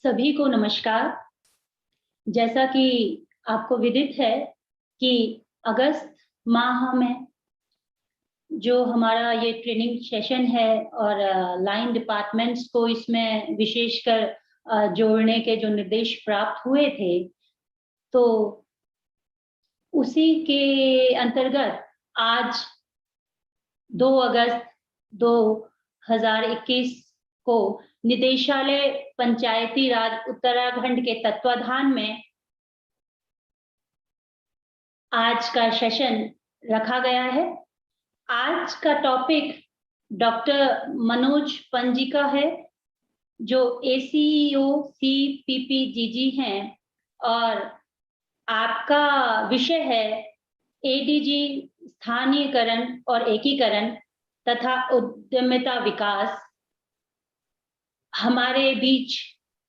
सभी को नमस्कार। जैसा कि आपको विदित है कि अगस्त माह में जो हमारा ये ट्रेनिंग सेशन है और लाइन डिपार्टमेंट्स को इसमें विशेषकर जोड़ने के जो निर्देश प्राप्त हुए थे, तो उसी के अंतर्गत आज 2 अगस्त 2021 को निदेशालय पंचायती राज उत्तराखंड के तत्वाधान में आज का सेशन रखा गया है। आज का टॉपिक डॉक्टर मनोज पंजी का है, जो ACEO CPPGG हैं, और आपका विषय है ADG स्थानीयकरण और एकीकरण तथा उद्यमिता विकास। हमारे बीच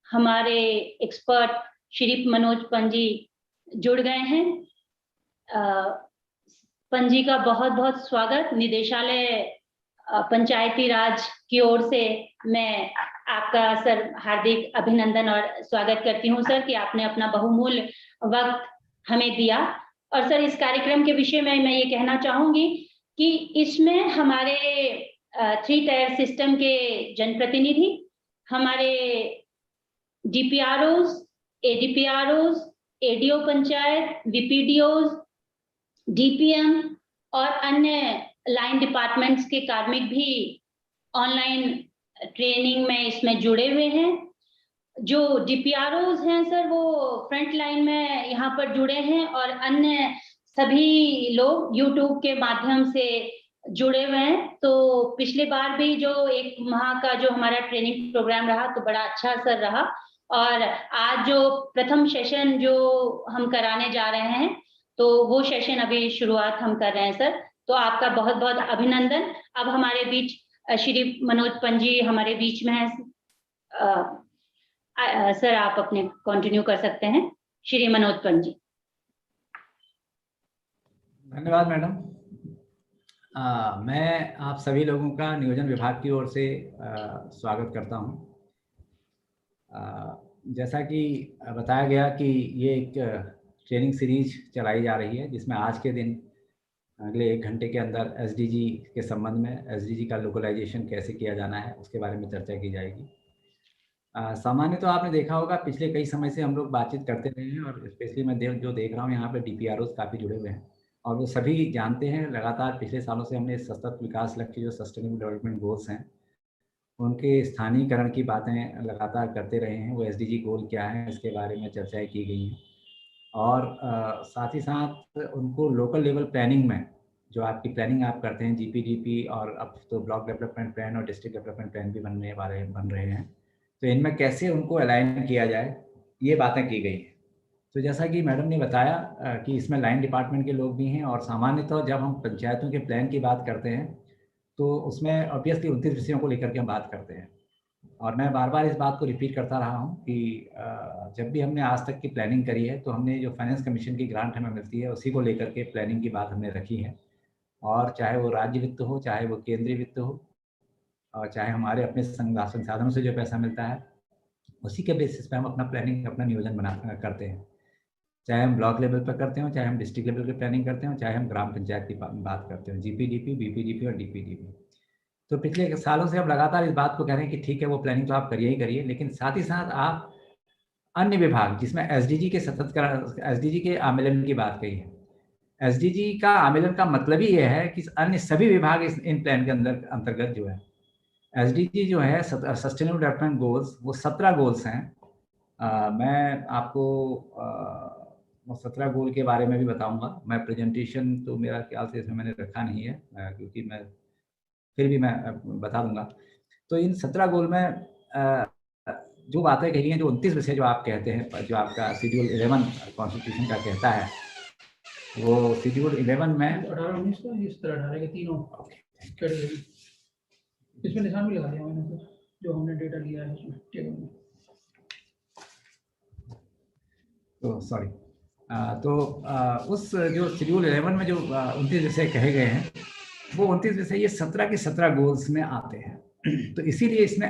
हमारे एक्सपर्ट श्री मनोज पंजी जुड़ गए हैं। पंजी का बहुत बहुत स्वागत। निदेशालय पंचायती राज की ओर से मैं आपका सर हार्दिक अभिनंदन और स्वागत करती हूं सर कि आपने अपना बहुमूल्य वक्त हमें दिया। और सर, इस कार्यक्रम के विषय में मैं ये कहना चाहूंगी कि इसमें हमारे 3 टायर सिस्टम के जनप्रतिनिधि, हमारे DPROs, ADPROs, ADO panchayat, VPDOs, DPM और अन्य लाइन डिपार्टमेंट्स के कार्मिक भी ऑनलाइन ट्रेनिंग में इसमें जुड़े हुए हैं। जो DPROs हैं सर, वो फ्रंट लाइन में यहाँ पर जुड़े हैं और अन्य सभी लोग YouTube के माध्यम से जुड़े हुए हैं। तो पिछली बार भी जो 1 माह का जो हमारा ट्रेनिंग प्रोग्राम रहा, तो बड़ा अच्छा सर रहा। और आज जो प्रथम सेशन जो हम कराने जा रहे हैं, तो वो सेशन अभी शुरुआत हम कर रहे हैं सर। तो आपका बहुत बहुत अभिनंदन। अब हमारे बीच श्री मनोज पंजी हमारे बीच में है। सर, आप अपने कंटिन्यू कर सकते हैं, श्री मनोज पंजी। धन्यवाद मैडम। मैं आप सभी लोगों का नियोजन विभाग की ओर से स्वागत करता हूं। जैसा कि बताया गया कि ये एक ट्रेनिंग सीरीज चलाई जा रही है, जिसमें आज के दिन अगले 1 घंटे के अंदर SDG के संबंध में SDG का लोकलाइजेशन कैसे किया जाना है उसके बारे में चर्चा की जाएगी। सामान्य तो आपने देखा होगा, पिछले कई समय से हम लोग बातचीत करते रहे हैं और स्पेशली मैं जो देख रहा हूँ यहाँ पे DPROs काफ़ी जुड़े हुए हैं और वो सभी जानते हैं। लगातार पिछले सालों से हमने सतत विकास लक्ष्य जो सस्टेनेबल डेवलपमेंट गोल्स हैं, उनके स्थानीयकरण की बातें लगातार करते रहे हैं। वो SDG गोल क्या है इसके बारे में चर्चाएं की गई हैं और साथ ही साथ उनको लोकल लेवल प्लानिंग में जो आपकी प्लानिंग आप करते हैं GPDP, और अब तो ब्लॉक डेवलपमेंट प्लान और डिस्ट्रिक्ट डेवलपमेंट प्लान भी बन रहे हैं, तो इनमें कैसे उनको अलाइन किया जाए, ये बातें की गई हैं। तो जैसा कि मैडम ने बताया कि इसमें लाइन डिपार्टमेंट के लोग भी हैं और सामान्यतः जब हम पंचायतों के प्लान की बात करते हैं तो उसमें ऑब्वियसली 29 विषयों को लेकर के हम बात करते हैं। और मैं बार बार इस बात को रिपीट करता रहा हूँ कि जब भी हमने आज तक की प्लानिंग करी है, तो हमने जो फाइनेंस कमीशन की ग्रांट हमें मिलती है उसी को लेकर के प्लानिंग की बात हमने रखी है। और चाहे वो राज्य वित्त हो, चाहे वो केंद्रीय वित्त हो, और चाहे हमारे अपने संसाधनों से जो पैसा मिलता है, उसी के बेसिस पे हम अपना प्लानिंग, अपना नियोजन करते हैं। चाहे हम ब्लॉक लेवल पर करते हो, चाहे हम डिस्ट्रिक्ट लेवल की प्लानिंग करते हो, चाहे हम ग्राम पंचायत की बात करते हो, GPDP, BPDP और DPDP। तो पिछले सालों से हम लगातार इस बात को कह रहे हैं कि ठीक है, वो प्लानिंग तो आप करिए ही करिए, लेकिन साथ ही साथ आप अन्य विभाग, जिसमें SDG के SDG के आमेलन की बात कही है। SDG का आमेलन का मतलब ही यह है कि अन्य सभी विभाग इन प्लान के अंतर्गत जो है, SDG जो है सस्टेनेबल डेवलपमेंट गोल्स, वो 17 गोल्स हैं। मैं आपको 17 गोल के बारे में भी बताऊंगा। मैं प्रेजेंटेशन तो मेरा ख्याल से इसमें मैंने रखा नहीं है, क्योंकि मैं फिर भी मैं बता दूंगा। तो इन 17 गोल में जो बातें कही हैं, जो 29 विषय जो आप कहते हैं, जो आपका शेड्यूल 11 कॉन्स्टिट्यूशन का कहता है, वो शेड्यूल 11 में 18-19 का, इस तरह 18 के तीनों कैटेगरी इसमें निशान भी लगा दिया मैंने, तो जो हमने डेटा लिया है उसमें टेबल में। तो सॉरी, उस जो शेड्यूल 11 में जो 29 विषय कहे गए हैं, वो 29 विषय ये 17 के 17 गोल्स में आते हैं। तो इसीलिए इसमें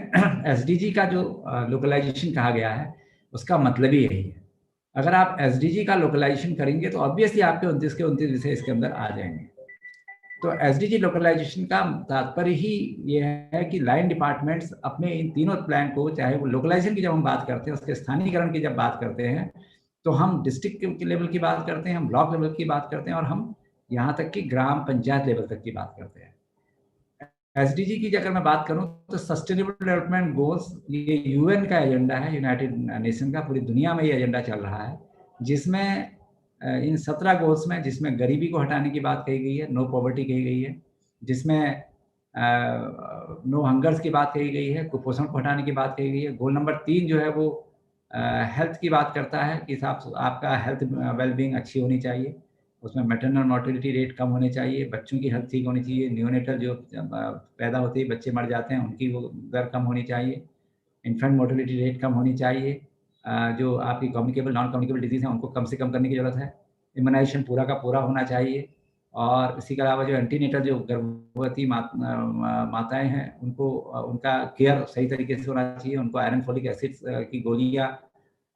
एसडीजी का जो लोकलाइजेशन कहा गया है उसका मतलब ही यही है। अगर आप एसडीजी का लोकलाइजेशन करेंगे तो ऑब्वियसली आपके 29 के 29 विषय इसके अंदर आ जाएंगे। तो एसडीजी लोकलाइजेशन का तात्पर्य ही ये है कि लाइन डिपार्टमेंट्स अपने इन तीनों प्लान को, चाहे वो लोकलाइजेशन की जब हम बात करते हैं, उसके स्थानीयकरण की जब बात करते हैं, तो हम डिस्ट्रिक्ट के लेवल की बात करते हैं, हम ब्लॉक लेवल की बात करते हैं, और हम यहाँ तक कि ग्राम पंचायत लेवल तक की बात करते हैं। एसडीजी की अगर मैं बात करूं तो सस्टेनेबल डेवलपमेंट गोल्स, ये यूएन का एजेंडा है, यूनाइटेड नेशन का, पूरी दुनिया में ये एजेंडा चल रहा है, जिसमें इन 17 गोल्स में, जिसमें गरीबी को हटाने की बात कही गई है, नो पॉवर्टी कही गई है, जिसमें नो हंगर्स की बात कही गई है, कुपोषण को हटाने की बात कही गई है। गोल नंबर 3 जो है वो हेल्थ की बात करता है कि आपका हेल्थ वेलबींग अच्छी होनी चाहिए, उसमें मैटरनल मॉर्टेलिटी रेट कम होने चाहिए, बच्चों की हेल्थ ठीक होनी चाहिए, नियोनेटल जो पैदा होते ही बच्चे मर जाते हैं उनकी वो दर कम होनी चाहिए, इन्फेंट मोर्टेलिटी रेट कम होनी चाहिए, जो आपकी कम्युनिकेबल नॉन कम्युनिकेबल डिजीज़ हैं उनको कम से कम करने की ज़रूरत है, इम्यूनाइजेशन पूरा का पूरा होना चाहिए, और इसी के अलावा जो एंटीनेटल जो गर्भवती माताएं हैं उनको उनका केयर सही तरीके से होना चाहिए, उनको आयरन फोलिक एसिड की गोलियाँ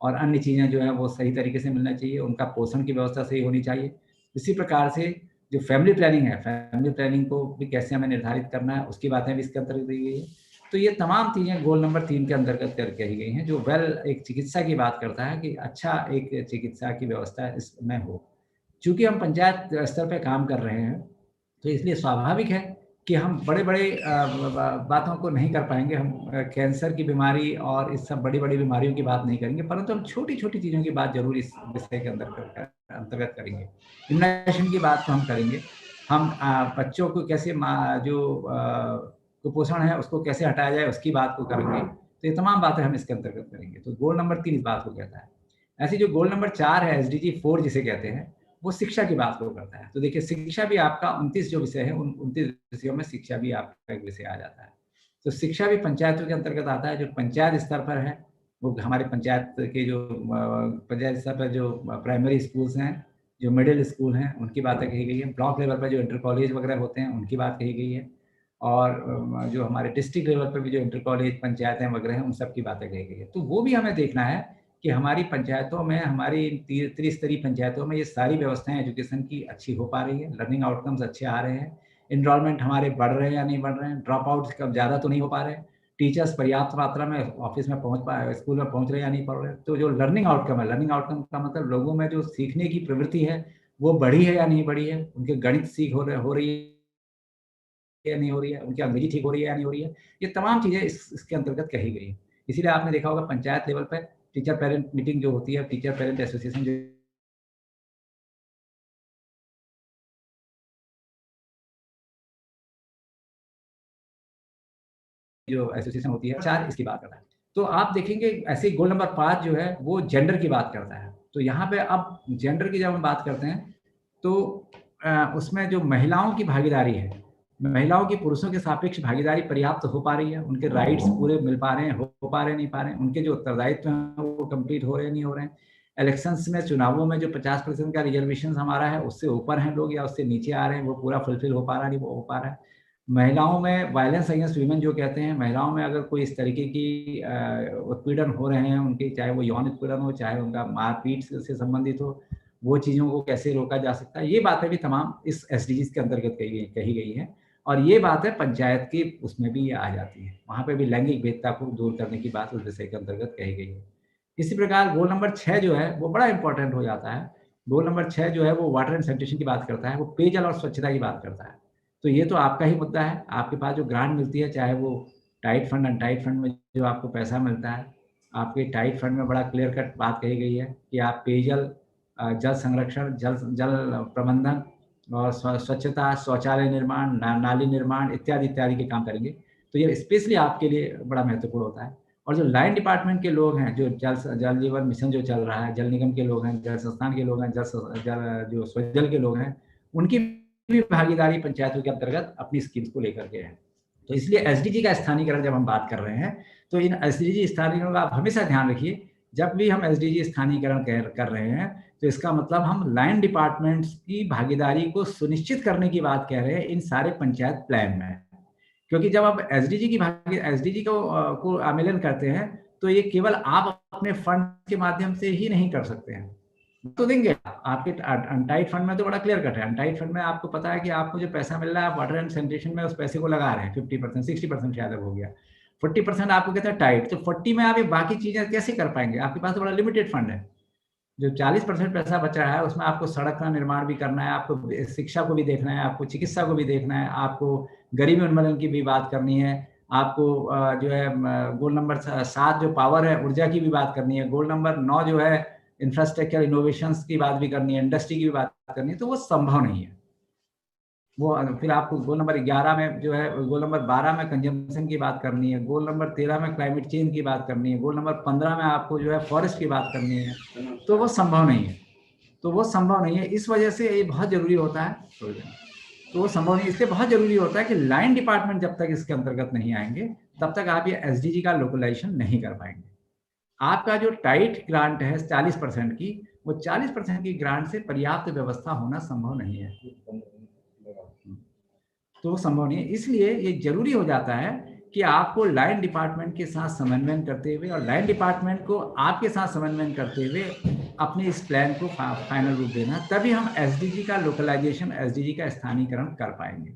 और अन्य चीज़ें जो हैं वो सही तरीके से मिलना चाहिए, उनका पोषण की व्यवस्था सही होनी चाहिए। इसी प्रकार से जो फैमिली प्लानिंग है, फैमिली प्लानिंग को भी कैसे हमें निर्धारित करना है, उसकी बातें भी इसके अंतर्गत दी गई है। तो ये तमाम चीज़ें गोल नंबर 3 के अंतर्गत कही गई हैं, जो एक चिकित्सा की बात करता है कि अच्छा एक चिकित्सा की व्यवस्था इसमें हो। चूँकि हम पंचायत स्तर पे काम कर रहे हैं, तो इसलिए स्वाभाविक है कि हम बड़े-बड़े बातों को नहीं कर पाएँगे। हम कैंसर की बीमारी और इस सब बड़ी-बड़ी बीमारियों की बात नहीं करेंगे, परंतु हम छोटी-छोटी चीज़ों की बात ज़रूर इस विषय के अंतर्गत करेंगे। इम्यूनाइज़ेशन की बात तो हम करेंगे। हम बच्चों को कैसे कुपोषण है उसको कैसे हटाया जाए उसकी बात को करेंगे। तो ये तमाम बातें हम इसके अंतर्गत करेंगे। तो गोल नंबर 3 इस बात को कहता है। ऐसे जो गोल नंबर 4 है, एसडीजी 4 जिसे कहते हैं, वो शिक्षा की बात को करता है। तो देखिए शिक्षा भी आपका 29 जो विषय है, उन 29 विषयों में शिक्षा भी आपका एक विषय आ जाता है। तो शिक्षा भी पंचायतों के अंतर्गत आता है। जो पंचायत स्तर पर है, वो हमारे पंचायत के जो पंचायत स्तर पर जो प्राइमरी स्कूल्स हैं, जो मिडिल स्कूल हैं, उनकी बातें कही गई है। ब्लॉक लेवल पर जो इंटर कॉलेज वगैरह होते हैं, उनकी बात कही गई है। और जो हमारे डिस्ट्रिक्ट लेवल पर भी जो इंटर कॉलेज पंचायतें वगैरह हैं, उन सब की बातें कही गई है। तो वो भी हमें देखना है कि हमारी पंचायतों में, हमारी त्रिस्तरीय पंचायतों में ये सारी व्यवस्थाएं एजुकेशन की अच्छी हो पा रही है, लर्निंग आउटकम्स अच्छे आ रहे हैं, एनरोलमेंट हमारे बढ़ रहे हैं या नहीं बढ़ रहे हैं, ड्रॉप आउट कब ज़्यादा तो नहीं हो पा रहे हैं, टीचर्स पर्याप्त मात्रा में ऑफिस में स्कूल में पहुँच रहे या नहीं पढ़ रहे। तो जो लर्निंग आउटकम है, लर्निंग आउटकम का मतलब लोगों में जो सीखने की प्रवृत्ति है वो बढ़ी है या नहीं बढ़ी है, उनके गणित सीख हो रही है या नहीं हो रही है, उनकी अंग्रेजी ठीक हो रही है या नहीं हो रही है, ये तमाम चीज़ें इसके अंतर्गत कही गई हैं। इसीलिए आपने देखा होगा पंचायत लेवल पे टीचर पेरेंट मीटिंग जो होती है, टीचर पेरेंट एसोसिएशन जो एसोसिएशन होती है, 4 इसकी बात करता है। तो आप देखेंगे ऐसे ही गोल नंबर 5 जो है वो जेंडर की बात करता है। तो यहाँ पे अब जेंडर की जब हम बात करते हैं तो उसमें जो महिलाओं की भागीदारी है, महिलाओं की पुरुषों के सापेक्ष भागीदारी पर्याप्त हो पा रही है, उनके राइट्स पूरे मिल पा रहे हैं, हो पा रहे नहीं पा रहे हैं, उनके जो उत्तरदायित्व हैं वो कंप्लीट हो रहे हैं नहीं हो रहे हैं। इलेक्शंस में, चुनावों में जो 50% का रिजर्वेशन हमारा है उससे ऊपर हैं लोग या उससे नीचे आ रहे हैं, वो पूरा फुलफिल हो पा रहा नहीं हो पा रहा है। महिलाओं में वायलेंस अगेंस्ट वीमेन जो कहते हैं, महिलाओं में अगर कोई इस तरीके की उत्पीड़न हो रहे हैं उनके, चाहे वो यौन उत्पीड़न हो, चाहे उनका मारपीट से संबंधित हो, वो चीज़ों को कैसे रोका जा सकता है, ये बातें भी तमाम इस एसडीजीज के अंतर्गत कही गई हैं। और ये बातें पंचायत की उसमें भी ये आ जाती है, वहाँ पे भी लैंगिक भेदता को दूर करने की बात उस विषय के अंतर्गत कही गई है। इसी प्रकार गोल नंबर 6 जो है वो बड़ा इंपॉर्टेंट हो जाता है। गोल नंबर 6 जो है वो वाटर एंड सैनिटेशन की बात करता है, वो पेयजल और स्वच्छता की बात करता है। तो ये तो आपका ही मुद्दा है, आपके पास जो ग्रांट मिलती है, चाहे वो टाइट फंड, अनटाइट फंड में जो आपको पैसा मिलता है, आपके टाइट फंड में बड़ा क्लियर कट बात कही गई है कि आप पेयजल, जल संरक्षण, जल प्रबंधन और स्वच्छता, शौचालय निर्माण, नाली निर्माण इत्यादि के काम करेंगे। तो ये स्पेशली आपके लिए बड़ा महत्वपूर्ण होता है। और जो लाइन डिपार्टमेंट के लोग हैं, जो जल जीवन मिशन जो चल रहा है, जल निगम के लोग हैं, जल संस्थान के लोग हैं, जो स्वजल के लोग हैं, उनकी भी भागीदारी पंचायतों के अंतर्गत अपनी स्कीम्स को लेकर के है। तो इसलिए एसडीजी का स्थानीयकरण जब हम बात कर रहे हैं, तो इन एसडीजी स्थानीयकरण का आप हमेशा ध्यान रखिए, जब भी हम एसडीजी स्थानीयकरण कर रहे हैं तो इसका मतलब हम लाइन डिपार्टमेंट्स की भागीदारी को सुनिश्चित करने की बात कह रहे हैं इन सारे पंचायत प्लान में। क्योंकि जब आप एसडीजी की एसडीजी को आमेलन करते हैं तो ये केवल आप अपने फंड के माध्यम से ही नहीं कर सकते हैं, तो देंगे आपके अनटाइड फंड में तो बड़ा क्लियर कट है। अनटाइड फंड में आपको पता है कि आपको जो पैसा मिल रहा है आप वाटर एंड सैनिटेशन में उस पैसे को लगा रहे हैं 50%, 60% शायद अब हो गया, 40% आपको कहते हैं टाइट। तो 40 में आप ये बाकी चीजें कैसे कर पाएंगे? आपके पास तो बड़ा लिमिटेड फंड है। जो 40% पैसा बच रहा है उसमें आपको सड़क का निर्माण भी करना है, आपको शिक्षा को भी देखना है, आपको चिकित्सा को भी देखना है, आपको गरीबी उन्मूलन की भी बात करनी है, आपको जो है गोल नंबर 7 जो पावर है ऊर्जा की भी बात करनी है, गोल नंबर 9 जो है इंफ्रास्ट्रक्चर इनोवेशंस की बात भी करनी है, इंडस्ट्री की भी बात करनी है। तो वो संभव नहीं है वो। फिर आपको गोल नंबर 11 में जो है, गोल नंबर 12 में कंजम्पशन की बात करनी है, गोल नंबर 13 में क्लाइमेट चेंज की बात करनी है, गोल नंबर 15 में आपको जो है फॉरेस्ट की बात करनी है। तो वो संभव नहीं है, तो वो संभव नहीं है। इस वजह से ये बहुत जरूरी होता है, तो वो संभव नहीं। इसलिए बहुत जरूरी होता है कि लाइन डिपार्टमेंट जब तक इसके अंतर्गत नहीं आएंगे तब तक आप ये एसडीजी का लोकलाइजेशन नहीं कर पाएंगे। आपका जो टाइट ग्रांट है 40% की, वो 40% की ग्रांट से पर्याप्त व्यवस्था होना संभव नहीं है, तो वो संभव नहीं है। इसलिए ये जरूरी हो जाता है कि आपको लाइन डिपार्टमेंट के साथ समन्वय करते हुए और लाइन डिपार्टमेंट को आपके साथ समन्वय करते हुए अपने इस प्लान को फाइनल रूप देना, तभी हम एसडीजी का लोकलाइजेशन, एसडीजी का स्थानीयकरण कर पाएंगे।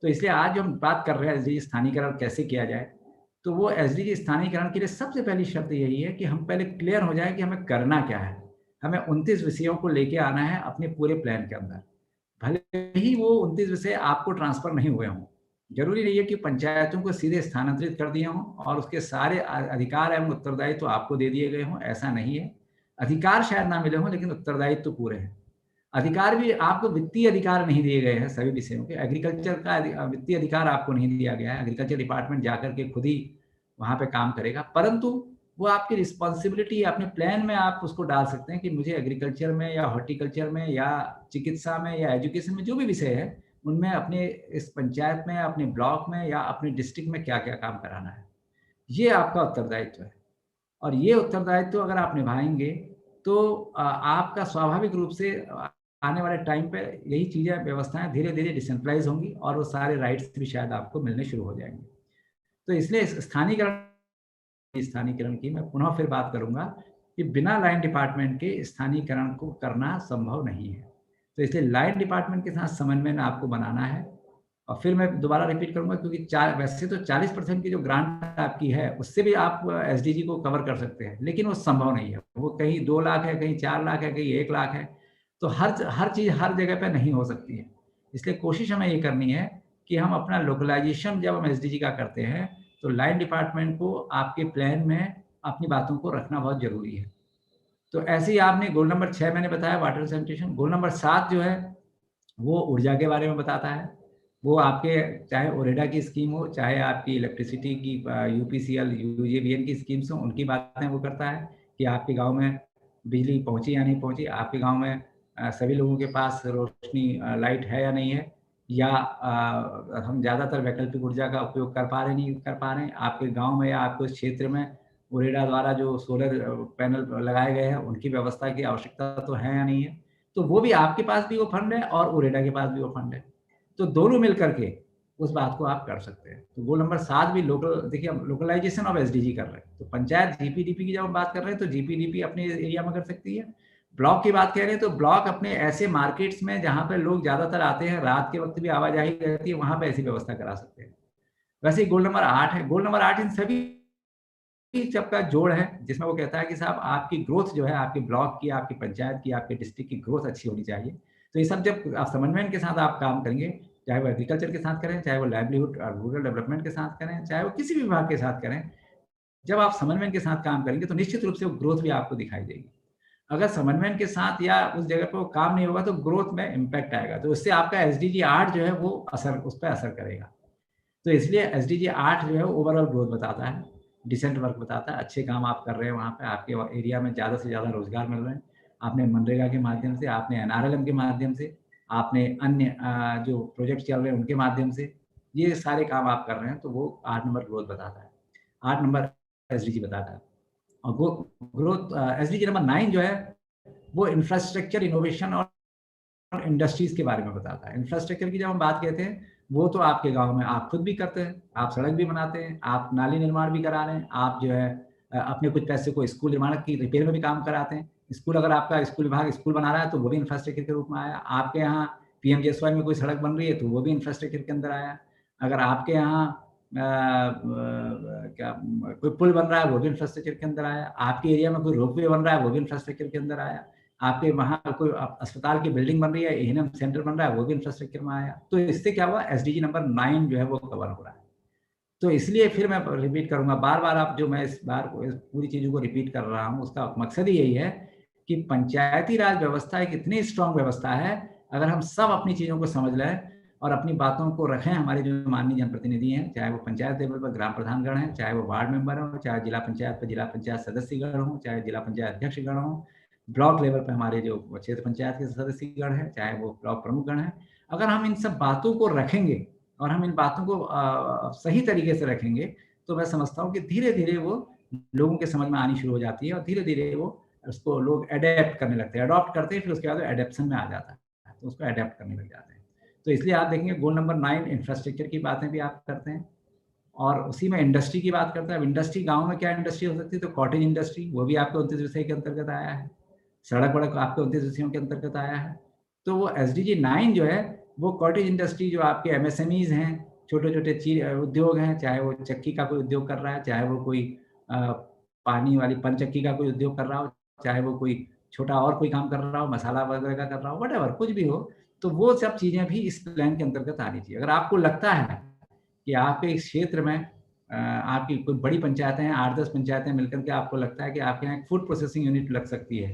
तो इसलिए आज जो हम बात कर रहे हैं एसडीजी स्थानीयकरण कैसे किया जाए, तो वो एसडीजी स्थानीयकरण के लिए सबसे पहली शर्त यही है कि हम पहले क्लियर हो जाए कि हमें करना क्या है। हमें 29 विषयों को लेके आना है अपने पूरे प्लान के अंदर। भले ही वो 29 विषय आपको ट्रांसफर नहीं हुए हों, जरूरी नहीं है कि पंचायतों को सीधे स्थानांतरित कर दिए हों और उसके सारे अधिकार एवं उत्तरदायित्व तो आपको दे दिए गए हों, ऐसा नहीं है। अधिकार शायद ना मिले हों लेकिन उत्तरदायित्व तो पूरे हैं। अधिकार भी आपको वित्तीय अधिकार नहीं दिए गए हैं सभी विषयों के। एग्रीकल्चर का वित्तीय अधिकार आपको नहीं दिया गया है, एग्रीकल्चर डिपार्टमेंट जाकर के खुद ही वहां पे काम करेगा, परंतु वो आपकी रिस्पॉन्सिबिलिटी अपने प्लान में आप उसको डाल सकते हैं कि मुझे एग्रीकल्चर में या हॉर्टिकल्चर में या चिकित्सा में या एजुकेशन में जो भी विषय है उनमें अपने इस पंचायत में, अपने ब्लॉक में या अपने डिस्ट्रिक्ट में क्या क्या काम कराना है, ये आपका उत्तरदायित्व है। और ये उत्तरदायित्व अगर आप निभाएंगे तो आपका स्वाभाविक रूप से आने वाले टाइम पे यही चीजें, व्यवस्थाएं धीरे धीरे डिसेंट्रलाइज होंगी और वो सारे राइट्स भी शायद आपको मिलने शुरू हो जाएंगे। तो इसलिए स्थानीयकरण की मैं पुनः फिर बात करूंगा कि बिना लाइन डिपार्टमेंट के स्थानीयकरण को करना संभव नहीं है। तो इसलिए लाइन डिपार्टमेंट के साथ समन्वय आपको बनाना है। और फिर मैं दोबारा रिपीट करूंगा क्योंकि वैसे तो 40% की जो ग्रांट आपकी है उससे भी आप एसडीजी को कवर कर सकते हैं, लेकिन वो संभव नहीं है। वो कहीं 2 लाख है, कहीं 4 लाख है, कहीं 1 लाख है, तो हर चीज हर जगह पे नहीं हो सकती है। इसलिए कोशिश हमें ये करनी है कि हम अपना लोकलाइजेशन जब हम एसडीजी का करते हैं तो लाइन डिपार्टमेंट को आपके प्लान में अपनी बातों को रखना बहुत जरूरी है। तो ऐसे ही आपने गोल नंबर 6 मैंने बताया वाटर सैनिटेशन, गोल नंबर 7 जो है वो ऊर्जा के बारे में बताता है। वो आपके चाहे ओरेडा की स्कीम हो, चाहे आपकी इलेक्ट्रिसिटी की यूपीसीएल यूजेवीएन की स्कीम्स हो, उनकी बातें वो करता है कि आपके गांव में बिजली पहुंची या नहीं पहुंची, आपके गांव में सभी लोगों के पास रोशनी लाइट है या नहीं है, या हम ज़्यादातर वैकल्पिक ऊर्जा का उपयोग कर पा रहे नहीं कर पा रहे हैं। आपके गांव में या आपके क्षेत्र में ओरेडा द्वारा जो सोलर पैनल लगाए गए हैं उनकी व्यवस्था की आवश्यकता तो है या नहीं है, तो वो भी आपके पास भी वो फंड है और ओरेडा के पास भी वो फंड है, तो दोनों मिल करके उस बात को आप कर सकते हैं। तो गोल नंबर 7 भी देखिए हम लोकलाइजेशन ऑफ एसडीजी कर रहे हैं, तो पंचायत जीपीडीपी की जब हम बात कर रहे हैं तो जीपीडीपी अपने एरिया में कर सकती है। ब्लॉक की बात कह रहे हैं तो ब्लॉक अपने ऐसे मार्केट्स में जहां पर लोग ज्यादातर आते हैं, रात के वक्त भी आवाजाही रहती है, वहां पर ऐसी व्यवस्था करा सकते हैं। वैसे ही गोल नंबर 8 है। गोल नंबर 8 इन सभी सबका जोड़ है जिसमें वो कहता है कि साहब आपकी ग्रोथ जो है, आपके ब्लॉक की, आपकी पंचायत की, आपके डिस्ट्रिक्ट की ग्रोथ अच्छी होनी चाहिए। तो ये सब जब आप समन्वय के साथ आप काम करेंगे, चाहे वो एग्रीकल्चर के साथ करें, चाहे वो लाइवलीहुड और रूरल डेवलपमेंट के साथ करें, चाहे वो किसी भी विभाग के साथ करें, जब आप समन्वय के साथ काम करेंगे तो निश्चित रूप से वो ग्रोथ भी आपको दिखाई देगी। अगर समन्वय के साथ या उस जगह पर वो काम नहीं होगा तो ग्रोथ में इम्पैक्ट आएगा, तो उससे आपका एसडीजी 8 जो है वो उस पर असर करेगा। तो इसलिए एसडीजी 8 जो है ओवरऑल ग्रोथ बताता है, डिसेंट वर्क बताता है, अच्छे काम आप कर रहे हैं, वहाँ पे आपके एरिया में ज़्यादा से ज़्यादा रोजगार मिल रहे हैं, आपने मनरेगा के माध्यम से, आपने एनआरएलएम के माध्यम से, आपने अन्य जो प्रोजेक्ट चल रहे हैं उनके माध्यम से, ये सारे काम आप कर रहे हैं, तो वो 8 नंबर ग्रोथ बताता है, 8 नंबर एसडीजी बताता है। और ग्रोथ एसडीजी नंबर 9 जो है वो इंफ्रास्ट्रक्चर इनोवेशन और इंडस्ट्रीज के बारे में बताता है। इंफ्रास्ट्रक्चर की जब हम बात कहते हैं वो तो आपके गांव में आप खुद भी करते हैं, आप सड़क भी बनाते हैं, आप नाली निर्माण भी करा रहे हैं, आप जो है अपने कुछ पैसे को स्कूल निर्माण की रिपेयर में भी काम कराते हैं। स्कूल, अगर आपका स्कूल विभाग स्कूल बना रहा है तो वो भी इंफ्रास्ट्रक्चर के रूप में आया। आपके यहाँ पीएमजीएसवाई में कोई सड़क बन रही है तो वो भी इंफ्रास्ट्रक्चर के अंदर आया। अगर आपके यहाँ क्या कोई पुल बन रहा है वो भी इंफ्रास्ट्रक्चर के अंदर आया। आपके एरिया में कोई रोपवे बन रहा है वो भी इंफ्रास्ट्रक्चर के अंदर आया। आपके वहाँ कोई अस्पताल की बिल्डिंग बन रही है, एएनएम सेंटर बन रहा है, वो भी इंफ्रास्ट्रक्चर में आया। तो इससे क्या हुआ, एसडीजी नंबर 9 जो है वो कवर हो रहा है। तो इसलिए फिर मैं रिपीट करूंगा बार-बार, आप जो मैं इस पूरी चीजों को रिपीट कर रहा हूँ, उसका मकसद ही यही है कि पंचायती राज व्यवस्था एक इतनी स्ट्रांग व्यवस्था है, अगर हम सब अपनी चीजों को समझ लें और अपनी बातों को रखें, हमारे जो माननीय जनप्रतिनिधि हैं, चाहे वो पंचायत लेवल पर ग्राम प्रधानगण हैं, चाहे वो वार्ड मेंबर हो, चाहे जिला पंचायत पर जिला पंचायत सदस्यगण हो, चाहे जिला पंचायत अध्यक्षगण हो, ब्लॉक लेवल पर हमारे जो क्षेत्र पंचायत के सदस्यगण हैं, चाहे वो ब्लॉक प्रमुखगण हैं, अगर हम इन सब बातों को रखेंगे और हम इन बातों को सही तरीके से रखेंगे, तो मैं समझता हूँ कि धीरे-धीरे वो लोगों के समझ में आनी शुरू हो जाती है और धीरे-धीरे वो उसको लोग एडैप्ट करने लगते हैं, अडॉप्ट करते हैं, फिर उसके बाद वो एडैप्शन में आ जाता है, तो उसको एडैप्ट करने लग जाते हैं। तो इसलिए आप देखेंगे गोल नंबर 9 इंफ्रास्ट्रक्चर की बातें भी आप करते हैं और उसी में इंडस्ट्री की बात करते हैं। अब इंडस्ट्री गाँव में क्या इंडस्ट्री हो सकती है, तो कॉटेज इंडस्ट्री, वो भी आपके 29 विषय के अंतर्गत आया है। सड़क-वड़क आपके 29 विषयों के अंतर्गत आया है। तो वो एसडीजी 9 जो है, वो कॉटेज इंडस्ट्री जो आपके एमएसएमईज़ हैं, छोटे-छोटे उद्योग हैं, चाहे वो चक्की का कोई उद्योग कर रहा है, चाहे वो कोई पानी वाली पनचक्की का कोई उद्योग कर रहा हो, चाहे वो कोई छोटा और कोई काम कर रहा हो, मसाला वगैरह का कर रहा हो, व्हाटएवर कुछ भी हो, तो वो सब चीज़ें भी इस प्लान के अंतर्गत आनी चाहिए। अगर आपको लगता है कि आपके इस क्षेत्र में आपकी कोई बड़ी पंचायतें हैं, 8-10 पंचायतें मिलकर के आपको लगता है कि आपके यहाँ एक फूड प्रोसेसिंग यूनिट लग सकती है,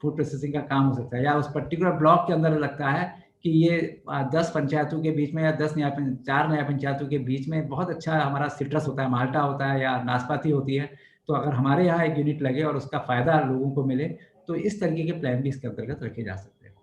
फूड प्रोसेसिंग का काम हो सकता है, या उस पर्टिकुलर ब्लॉक के अंदर लगता है कि ये 10 पंचायतों के बीच में या 4 नया पंचायतों के बीच में बहुत अच्छा हमारा सिट्रस होता है, माल्टा होता है या नाशपाती होती है, तो अगर हमारे यहाँ एक यूनिट लगे और उसका फ़ायदा लोगों को मिले, तो इस तरीके के प्लान भी इसके अंतर्गत रखे जा सकते हैं।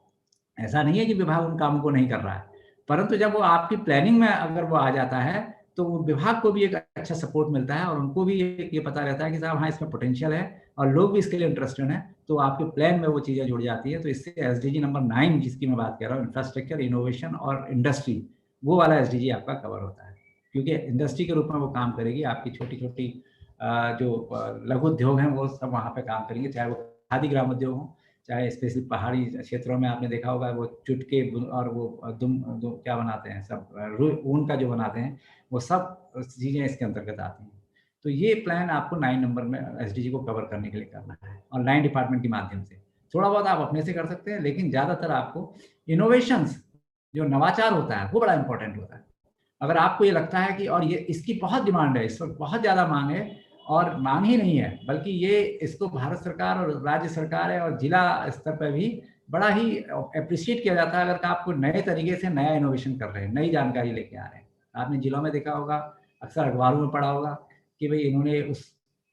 ऐसा नहीं है कि विभाग उन कामों को नहीं कर रहा है, परंतु जब वो आपकी प्लानिंग में अगर वो आ जाता है, तो वो विभाग को भी एक अच्छा सपोर्ट मिलता है और उनको भी ये पता रहता है कि साहब हाँ, इसमें पोटेंशियल है और लोग भी इसके लिए इंटरेस्टेड हैं, तो आपके प्लान में वो चीज़ें जुड़ जाती है। तो इससे एसडीजी नंबर 9 जिसकी मैं बात कर रहा हूँ, इंफ्रास्ट्रक्चर, इनोवेशन और इंडस्ट्री, वो वाला एसडीजी आपका कवर होता है, क्योंकि इंडस्ट्री के रूप में वो काम करेगी। आपकी छोटी-छोटी जो लघु उद्योग हैं, वो सब वहाँ पे काम करेंगे, चाहे वो खादी ग्राम उद्योग हो, चाहे स्पेशली पहाड़ी क्षेत्रों में आपने देखा होगा वो चुटके और वो क्या बनाते हैं सब ऊन का जो बनाते हैं, वो सब चीज़ें इसके अंतर्गत आती हैं। तो ये प्लान आपको 9 नंबर में एसडीजी को कवर करने के लिए करना है और 9 डिपार्टमेंट के माध्यम से। थोड़ा बहुत आप अपने से कर सकते हैं, लेकिन ज़्यादातर आपको इनोवेशंस, जो नवाचार होता है, वो बड़ा इंपॉर्टेंट होता है। अगर आपको ये लगता है कि और ये इसकी बहुत डिमांड है, इस वक़्त बहुत ज़्यादा माँग है और माँग ही नहीं है, बल्कि ये इसको भारत सरकार और राज्य सरकार है और जिला स्तर पे भी बड़ा ही एप्रिशिएट किया जाता है अगर आप कोई नए तरीके से नया इनोवेशन कर रहे हैं, नई जानकारी लेके आ रहे हैं। आपने जिलों में देखा होगा, अक्सर अखबारों में पढ़ा होगा कि भई इन्होंने उस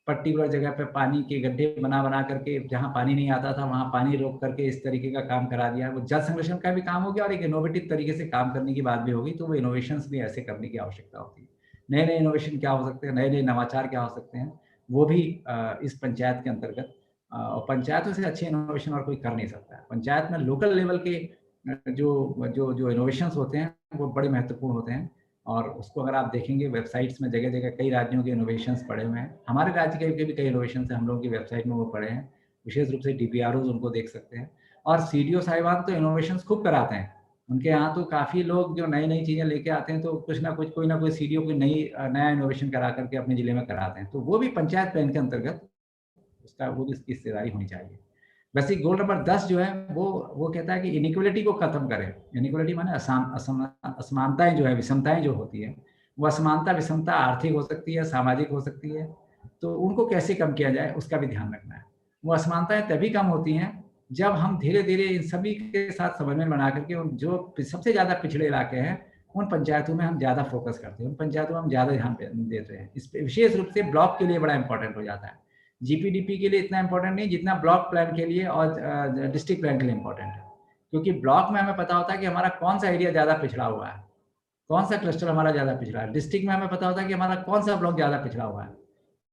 पर्टिकुलर जगह पे पानी के गड्ढे बना करके, जहाँ पानी नहीं आता था वहाँ पानी रोक करके इस तरीके का काम करा दिया। वो जल संरक्षण का भी काम हो गया और एक इनोवेटिव तरीके से काम करने की बात भी होगी, तो वो इनोवेशंस भी ऐसे करने की आवश्यकता होती है। नए-नए इनोवेशन क्या हो सकते हैं, नए-नए नवाचार क्या हो सकते हैं, वो भी इस पंचायत के अंतर्गत और पंचायतों से अच्छे इनोवेशन और कोई कर नहीं सकता है। पंचायत में लोकल लेवल के जो इनोवेशंस होते हैं, वो बड़े महत्वपूर्ण होते हैं और उसको अगर आप देखेंगे वेबसाइट्स में जगह-जगह कई राज्यों के इनोवेशंस पड़े हुए हैं। हमारे राज्य के भी कई इनोवेशंस हैं, हम लोगों की वेबसाइट में वो पड़े हैं। विशेष रूप से डीपीआरओज़ उनको देख सकते हैं और सीडीओ साहिबान तो इनोवेशंस खूब कराते हैं। उनके यहाँ तो काफ़ी लोग जो नई-नई चीज़ें लेके आते हैं, तो कुछ ना कुछ, कोई ना कोई सीडीओ कोई नया इनोवेशन करा करके अपने ज़िले में कराते हैं। तो वो भी पंचायत प्लान के अंतर्गत उसका वो भी इसकी हिस्सेदारी होनी चाहिए। वैसे गोल नंबर 10 जो है वो कहता है कि इनइक्वालिटी को खत्म करें। इनइक्वालिटी माने असमानताएँ जो है, विषमताएँ जो होती हैं, वो असमानता, विषमता आर्थिक हो सकती है, सामाजिक हो सकती है, तो उनको कैसे कम किया जाए उसका भी ध्यान रखना है। वो असमानताएँ तभी कम होती हैं जब हम धीरे-धीरे इन सभी के साथ समन्वय बना करके उन जो सबसे ज़्यादा पिछड़े इलाके हैं, उन पंचायतों में हम ज़्यादा फ़ोकस करते हैं, उन पंचायतों में हम ज़्यादा ध्यान देते हैं। इस पे विशेष रूप से ब्लॉक के लिए बड़ा इम्पोर्टेंट हो जाता है। जीपीडीपी के लिए इतना इम्पोर्टेंट नहीं जितना ब्लॉक प्लान के लिए और डिस्ट्रिक्ट प्लान के लिए इम्पोर्टेंट है, क्योंकि ब्लॉक में हमें पता होता है कि हमारा कौन सा एरिया ज़्यादा पिछड़ा हुआ है, कौन सा क्लस्टर हमारा ज़्यादा पिछड़ा है। डिस्ट्रिक्ट में हमें पता होता है कि हमारा कौन सा ब्लॉक ज़्यादा पिछड़ा हुआ है,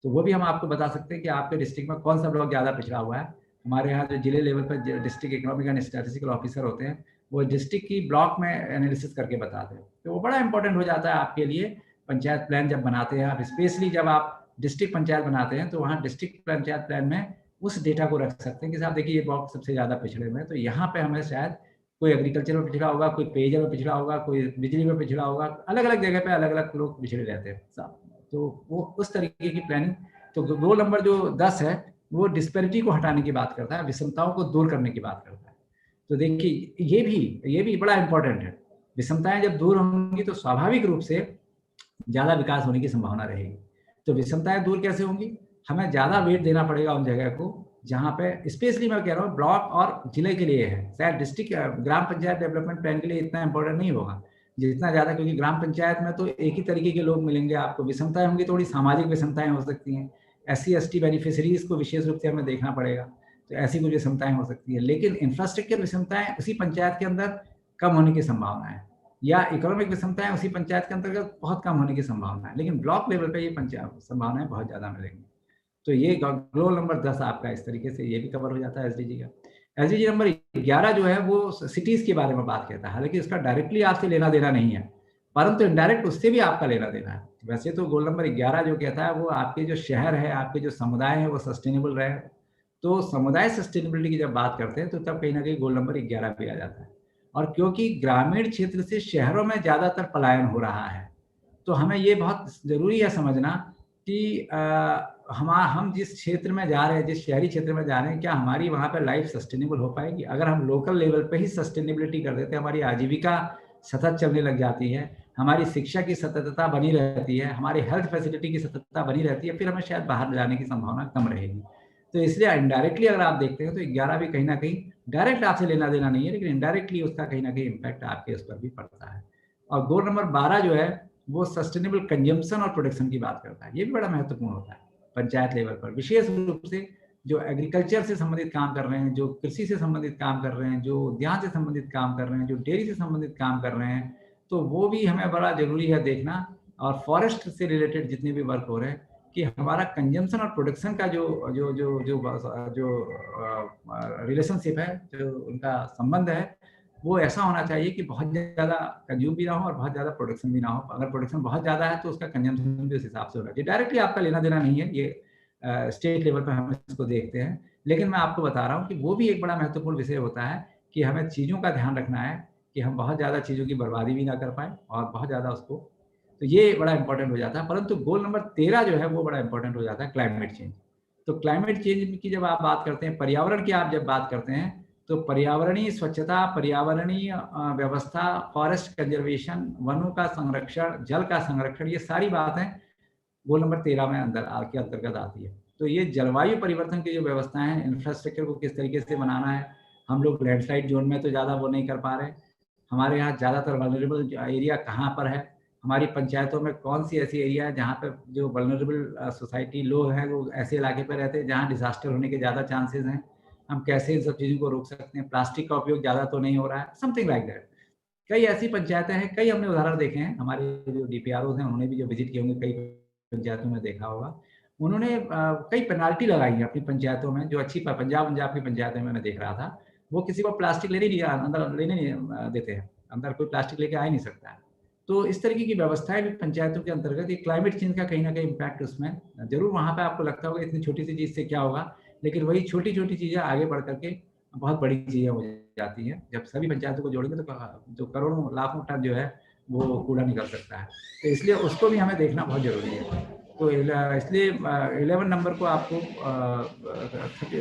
तो वो भी हम आपको बता सकते हैं कि आपके डिस्ट्रिक्ट में कौन सा ब्लॉक ज़्यादा पिछड़ा हुआ है। हमारे यहाँ जो जिले लेवल पर district economic and statistical officer होते हैं, वो डिस्ट्रिक्ट की ब्लॉक में एनालिसिस करके बताते हैं। तो वो बड़ा इंपॉर्टेंट हो जाता है आपके लिए पंचायत प्लान जब बनाते हैं आप, स्पेशली जब आप डिस्ट्रिक्ट पंचायत बनाते हैं तो वहाँ डिस्ट्रिक्ट पंचायत प्लान में उस डेटा को रख सकते हैं कि साहब देखिए ये ब्लॉक सबसे ज़्यादा पिछड़े हुए हैं, तो यहाँ पे हमें शायद कोई एग्रीकल्चर में पिछड़ा होगा, कोई पेयजल में पिछड़ा होगा, कोई बिजली में पिछड़ा होगा, अलग अलग जगह पे अलग अलग लोग पिछड़े रहते हैं साहब। तो वो उस तरीके की प्लानिंग। तो गोल नंबर जो 10 है वो डिस्पैरिटी को हटाने की बात करता है, विषमताओं को दूर करने की बात करता है। तो देखिए ये भी बड़ा इंपॉर्टेंट है। विषमताएं जब दूर होंगी तो स्वाभाविक रूप से ज़्यादा विकास होने की संभावना रहेगी। तो विषमताएं दूर कैसे होंगी? हमें ज़्यादा वेट देना पड़ेगा उन जगह को जहाँ पे, स्पेशली मैं कह रहा हूँ ब्लॉक और जिले के लिए है, शायद डिस्ट्रिक्ट ग्राम पंचायत डेवलपमेंट प्लान के लिए इतना इंपॉर्टेंट नहीं होगा जितना ज़्यादा, क्योंकि ग्राम पंचायत में तो एक ही तरीके के लोग मिलेंगे आपको। विषमताएं होंगी, थोड़ी सामाजिक विषमताएं हो सकती हैं, SC ST बेनिफिशरीज को विशेष रूप से हमें देखना पड़ेगा, तो ऐसी कुछ विषमताएं हो सकती है। लेकिन इंफ्रास्ट्रक्चर विषमताएं उसी पंचायत के अंदर कम होने की संभावना है, या इकोनॉमिक विषमताएं उसी पंचायत के अंतर्गत बहुत कम होने की संभावना है, लेकिन ब्लॉक लेवल पे ये पंचायत संभावनाएं बहुत ज़्यादा मिलेंगी। तो ये गोल नंबर 10 आपका इस तरीके से ये भी कवर हो जाता है SDG का। SDG नंबर 11 जो है वो सिटीज़ के बारे में बात करता है, हालांकि उसका डायरेक्टली आपसे लेना देना नहीं है, परंतु इनडायरेक्ट उससे भी आपका लेना देना है। वैसे तो गोल नंबर 11 जो कहता है वो आपके जो शहर है, आपके जो समुदाय है वो सस्टेनेबल रहे। तो समुदाय सस्टेनेबिलिटी की जब बात करते हैं तो तब कहीं ना कहीं गोल नंबर 11 भी आ जाता है। और क्योंकि ग्रामीण क्षेत्र से शहरों में ज़्यादातर पलायन हो रहा है, तो हमें ये बहुत ज़रूरी है समझना कि हम जिस क्षेत्र में जा रहे हैं, जिस शहरी क्षेत्र में जा रहे हैं, क्या हमारी वहाँ पे लाइफ सस्टेनेबल हो पाएगी? अगर हम लोकल लेवल पे ही सस्टेनेबिलिटी कर देते हैं, हमारी आजीविका सतत चलने लग जाती है, हमारी शिक्षा की सततता बनी रहती है, हमारी हेल्थ फैसिलिटी की सततता बनी रहती है, फिर हमें शायद बाहर जाने की संभावना कम रहेगी। तो इसलिए इनडायरेक्टली अगर आप देखते हैं तो 11 भी कहीं ना कहीं डायरेक्ट आपसे लेना देना नहीं है, लेकिन इनडायरेक्टली उसका कहीं ना कहीं इम्पैक्ट आपके उस पर भी पड़ता है। और गोल नंबर 12 जो है वो सस्टेनेबल कंजम्पशन और प्रोडक्शन की बात करता है। ये भी बड़ा महत्वपूर्ण होता है पंचायत लेवल पर, विशेष रूप से जो एग्रीकल्चर से संबंधित काम कर रहे हैं, जो कृषि से संबंधित काम कर रहे हैं, जो उद्यान से संबंधित काम कर रहे हैं, जो डेयरी से संबंधित काम कर रहे हैं, तो वो भी हमें बड़ा जरूरी है देखना। और फॉरेस्ट से रिलेटेड जितने भी वर्क हो रहे हैं कि हमारा कंजम्पशन और प्रोडक्शन का जो जो जो जो जो रिलेशनशिप है, जो उनका संबंध है, वो ऐसा होना चाहिए कि बहुत ज़्यादा कंज्यूम भी ना हो और बहुत ज़्यादा प्रोडक्शन भी ना हो। अगर प्रोडक्शन बहुत ज़्यादा है तो उसका कंजम्पशन भी उस हिसाब से होना चाहिए। डायरेक्टली आपका लेना देना नहीं है, ये स्टेट लेवल पर हम इसको देखते हैं, लेकिन मैं आपको बता रहा हूँ कि वो भी एक बड़ा महत्वपूर्ण विषय होता है कि हमें चीज़ों का ध्यान रखना है कि हम बहुत ज़्यादा चीज़ों की बर्बादी भी ना कर पाएँ और बहुत ज़्यादा उसको, तो ये बड़ा इंपॉर्टेंट हो जाता है। परंतु गोल नंबर 13 जो है वो बड़ा इंपॉर्टेंट हो जाता है, क्लाइमेट चेंज। तो क्लाइमेट चेंज की जब आप बात करते हैं, पर्यावरण की आप जब बात करते हैं, तो पर्यावरणीय स्वच्छता, पर्यावरणीय व्यवस्था, फॉरेस्ट कंजर्वेशन, वनों का संरक्षण, जल का संरक्षण, ये सारी बातें गोल नंबर 13 में के अंतर्गत आती है। तो ये जलवायु परिवर्तन की जो व्यवस्थाएं हैं, इंफ्रास्ट्रक्चर को किस तरीके से बनाना है, हम लोग लैंडस्लाइड जोन में तो ज़्यादा वो नहीं कर पा रहे, हमारे यहाँ ज़्यादातर वल्नरेबल एरिया कहाँ पर है, हमारी पंचायतों में कौन सी ऐसी एरिया है जहाँ पे जो वल्नरेबल सोसाइटी लोग हैं वो ऐसे इलाके पर रहते हैं जहाँ डिजास्टर होने के ज़्यादा चांसेस हैं, हम कैसे इन सब चीज़ों को रोक सकते हैं, प्लास्टिक का उपयोग ज़्यादा तो नहीं हो रहा है, समथिंग लाइक दैट। कई ऐसी पंचायतें हैं, कई हमने उदाहरण देखे हैं, हमारे जो DPROs हैं उन्होंने भी जो विजिट किए होंगे, कई पंचायतों में देखा होगा, उन्होंने कई पेनाल्टी लगाई है अपनी पंचायतों में, जो अच्छी पंजाब की पंचायतें में मैं देख रहा था, वो किसी को प्लास्टिक लेने नहीं अंदर लेने नहीं देते हैं, अंदर कोई प्लास्टिक लेके आ ही नहीं सकता है। तो इस तरीके की व्यवस्थाएं भी पंचायतों के अंतर्गत, ये क्लाइमेट चेंज का कहीं ना कहीं इम्पैक्ट उसमें जरूर, वहाँ पे आपको लगता होगा इतनी छोटी सी चीज़ से क्या होगा, लेकिन वही छोटी छोटी चीज़ें आगे बढ़ करके बहुत बड़ी चीज़ें हो जाती हैं। जब सभी पंचायतों को जोड़ेंगे तो जो करोड़ों लाखों टन जो है वो कूड़ा निकल सकता है, तो इसलिए उसको भी हमें देखना बहुत ज़रूरी है। तो इसलिए 11 नंबर को आपको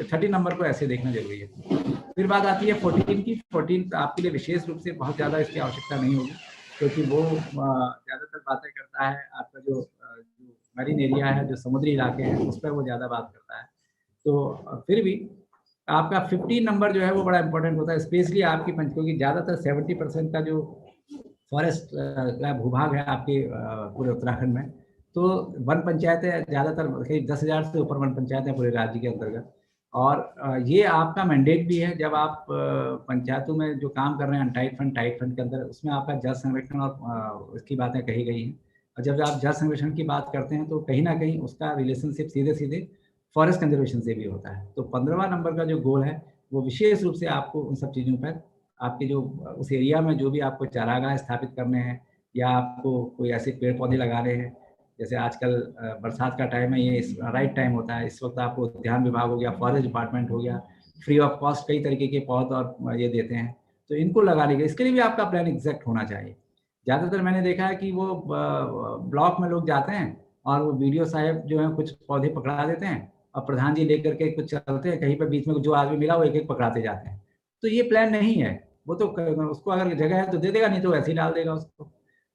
30 नंबर को ऐसे देखना जरूरी है। फिर बात आती है 14 की। 14 आपके लिए विशेष रूप से बहुत ज़्यादा इसकी आवश्यकता नहीं होगी, क्योंकि वो ज़्यादातर बातें करता है आपका जो मरीन एरिया है, जो समुद्री इलाके हैं, उस पर वो ज़्यादा बात करता है। तो फिर भी आपका 15 नंबर जो है वो बड़ा इंपॉर्टेंट होता है, स्पेशली आपकी क्योंकि ज़्यादातर 70% का जो फॉरेस्ट का भूभाग है आपके पूरे उत्तराखंड में, तो वन पंचायतें ज़्यादातर करीब 10,000 से ऊपर वन पंचायतें पूरे राज्य के अंतर्गत। और ये आपका मैंडेट भी है, जब आप पंचायतों में जो काम कर रहे हैं टाइट फंड के अंदर, उसमें आपका जल संरक्षण और इसकी बातें कही गई हैं। और जब आप जल संरक्षण की बात करते हैं तो कहीं ना कहीं उसका रिलेशनशिप सीधे सीधे फॉरेस्ट कंजर्वेशन से भी होता है। तो 15वां नंबर का जो गोल है वो विशेष रूप से आपको उन सब चीज़ों पर आपके जो उस एरिया में जो भी आपको चारागाह स्थापित करने हैं या आपको कोई ऐसे पेड़ पौधे लगाने हैं, जैसे आजकल बरसात का टाइम है, ये राइट टाइम होता है, इस वक्त आपको उद्यान विभाग हो गया, फॉरेस्ट डिपार्टमेंट हो गया, फ्री ऑफ कॉस्ट कई तरीके के पौध और ये देते हैं, तो इनको लगाने के इसके लिए भी आपका प्लान एग्जैक्ट होना चाहिए। ज़्यादातर मैंने देखा है कि वो ब्लॉक में लोग जाते हैं और वो बीडीओ साहब जो है कुछ पौधे पकड़ा देते हैं और प्रधान जी लेकर के कुछ चलते हैं, कहीं पर बीच में जो आदमी मिला वो एक एक पकड़ाते जाते हैं। तो ये प्लान नहीं है, वो तो उसको अगर जगह है तो दे देगा, नहीं तो वैसे ही डाल देगा उसको।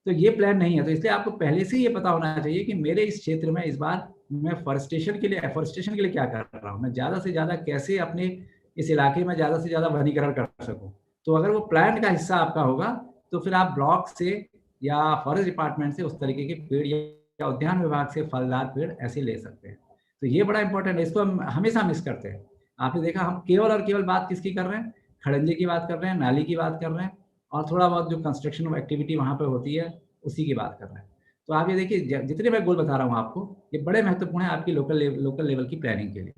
तो ये प्लान नहीं है, तो इसलिए आपको पहले से ये पता होना चाहिए कि मेरे इस क्षेत्र में इस बार मैं एफॉरेस्टेशन के लिए क्या कर रहा हूँ, मैं ज़्यादा से ज़्यादा कैसे अपने इस इलाके में ज़्यादा से ज़्यादा वनीकरण कर सकूँ। तो अगर वो प्लान का हिस्सा आपका होगा तो फिर आप ब्लॉक से या फॉरेस्ट डिपार्टमेंट से उस तरीके के पेड़ या उद्यान विभाग से फलदार पेड़ ऐसे ले सकते हैं। तो ये बड़ा इंपॉर्टेंट है, इसको हम हमेशा मिस करते हैं। आपने देखा हम केवल और केवल बात किसकी कर रहे हैं, खड़ंजे की बात कर रहे हैं, नाली की बात कर रहे हैं और थोड़ा बहुत जो कंस्ट्रक्शन एक्टिविटी वहाँ पे होती है उसी की बात कर रहे हैं। तो आप ये देखिए जितने मैं गोल बता रहा हूँ आपको, ये बड़े महत्वपूर्ण है आपकी लोकल लेवल की प्लानिंग के लिए,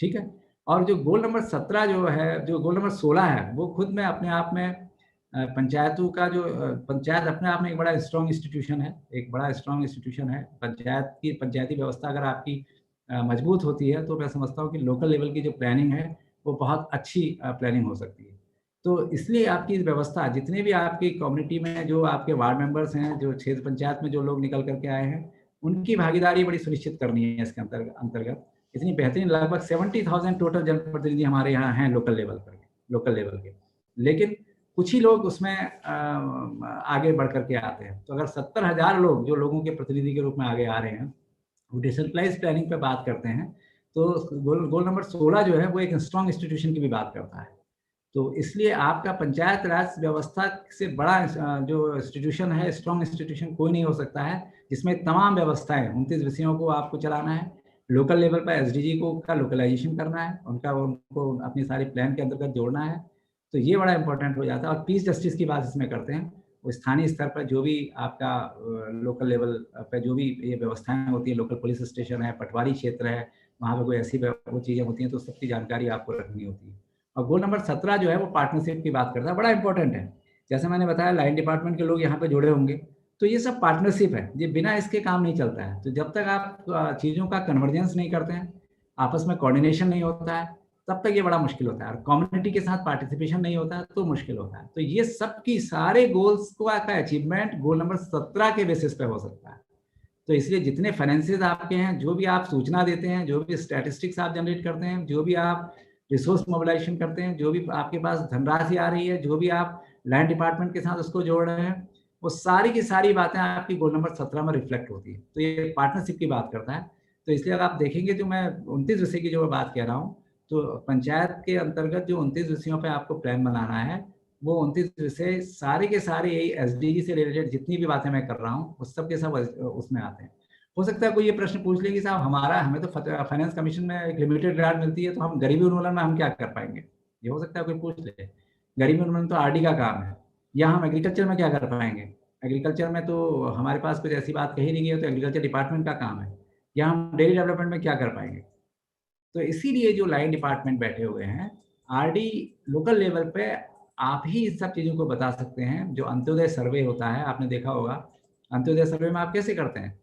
ठीक है। और जो गोल नंबर 17 जो है, जो गोल नंबर 16 है, वो खुद में अपने आप में पंचायतों का जो पंचायत अपने आप में एक बड़ा स्ट्रॉन्ग इंस्टीट्यूशन है, एक बड़ा स्ट्रॉन्ग इंस्टीट्यूशन है। पंचायती व्यवस्था अगर आपकी मजबूत होती है तो मैं समझता हूँ कि लोकल लेवल की जो प्लानिंग है वो बहुत अच्छी प्लानिंग हो सकती है। तो इसलिए आपकी व्यवस्था जितने भी आपकी कम्युनिटी में जो आपके वार्ड मेंबर्स हैं, जो क्षेत्र पंचायत में जो लोग निकल करके आए हैं, उनकी भागीदारी बड़ी सुनिश्चित करनी है इसके अंतर्गत। इतनी बेहतरीन लगभग 70,000 टोटल जनप्रतिनिधि हमारे यहाँ हैं लोकल लेवल के। लेकिन कुछ ही लोग उसमें आगे बढ़ करके आते हैं। तो अगर 70,000 लोग जो लोगों के प्रतिनिधि के रूप में आगे आ रहे हैं, वो डिसेंट्रलाइज्ड प्लानिंग पे बात करते हैं, तो गोल नंबर 16 जो है वो एक स्ट्रॉन्ग इंस्टीट्यूशन की भी बात करता है। तो इसलिए आपका पंचायत राज व्यवस्था से बड़ा जो इंस्टीट्यूशन है, स्ट्रॉन्ग इंस्टीट्यूशन कोई नहीं हो सकता है, जिसमें तमाम व्यवस्थाएं 29 विषयों को आपको चलाना है। लोकल लेवल पर एसडीजी को का लोकलाइजेशन करना है, उनको अपनी सारी प्लान के अंतर्गत जोड़ना है। तो ये बड़ा इंपॉर्टेंट हो जाता है। और पीस जस्टिस की बात इसमें करते हैं, वो स्थानीय स्तर पर जो भी आपका लोकल लेवल पे जो भी ये व्यवस्थाएं होती है, लोकल पुलिस स्टेशन है, पटवारी क्षेत्र है, वहाँ पे कोई ऐसी वो चीज़ें होती हैं तो सबकी जानकारी आपको रखनी होती है। और गोल नंबर 17 जो है वो पार्टनरशिप की बात करता है, बड़ा इंपॉर्टेंट है। जैसे मैंने बताया लाइन डिपार्टमेंट के लोग यहाँ पे जुड़े होंगे, तो ये सब पार्टनरशिप है, ये बिना इसके काम नहीं चलता है। तो जब तक आप चीज़ों का कन्वर्जेंस नहीं करते हैं, आपस में कोऑर्डिनेशन नहीं होता है, तब तक ये बड़ा मुश्किल होता है। और कम्युनिटी के साथ पार्टिसिपेशन नहीं होता है तो मुश्किल होता है। तो ये सब की सारे गोल्स का अचीवमेंट गोल नंबर 17 के बेसिस पे हो सकता है। तो इसलिए जितने फाइनेंसेस आपके हैं, जो भी आप सूचना देते हैं, जो भी स्टैटिस्टिक्स आप जनरेट करते हैं, जो भी आप रिसोर्स मोबिलाइजेशन करते हैं, जो भी आपके पास धनराशि आ रही है, जो भी आप लैंड डिपार्टमेंट के साथ उसको जोड़ रहे हैं, वो सारी की सारी बातें आपकी गोल नंबर 17 में रिफ्लेक्ट होती है। तो ये पार्टनरशिप की बात करता है। तो इसलिए अगर आप देखेंगे, जो मैं 29 विषय की जो मैं बात कह रहा हूँ, तो पंचायत के अंतर्गत जो 29 विषयों पे आपको प्लान बनाना है, वो 29 विषय सारे के सारे यही एसडीजी से रिलेटेड जितनी भी बातें मैं कर रहा हूँ, उस सब के सब उसमें आते हैं। हो सकता है कोई ये प्रश्न पूछ ले कि साहब हमें तो फाइनेंस कमीशन में एक लिमिटेड ग्रांट मिलती है, तो हम गरीबी उन्मूलन में हम क्या कर पाएंगे? ये हो सकता है कोई पूछ ले। गरीबी उन्मूलन तो आरडी का काम है, या हम एग्रीकल्चर में क्या कर पाएंगे? एग्रीकल्चर में तो हमारे पास कुछ ऐसी बात कही नहीं गई है, तो एग्रीकल्चर डिपार्टमेंट का काम है। या हम डेयरी डेवलपमेंट में क्या कर पाएंगे? तो इसीलिए जो लाइन डिपार्टमेंट बैठे हुए हैं, आरडी लोकल लेवल पे आप ही इस सब चीज़ों को बता सकते हैं। जो अंत्योदय सर्वे होता है, आपने देखा होगा, अंत्योदय सर्वे में आप कैसे करते हैं?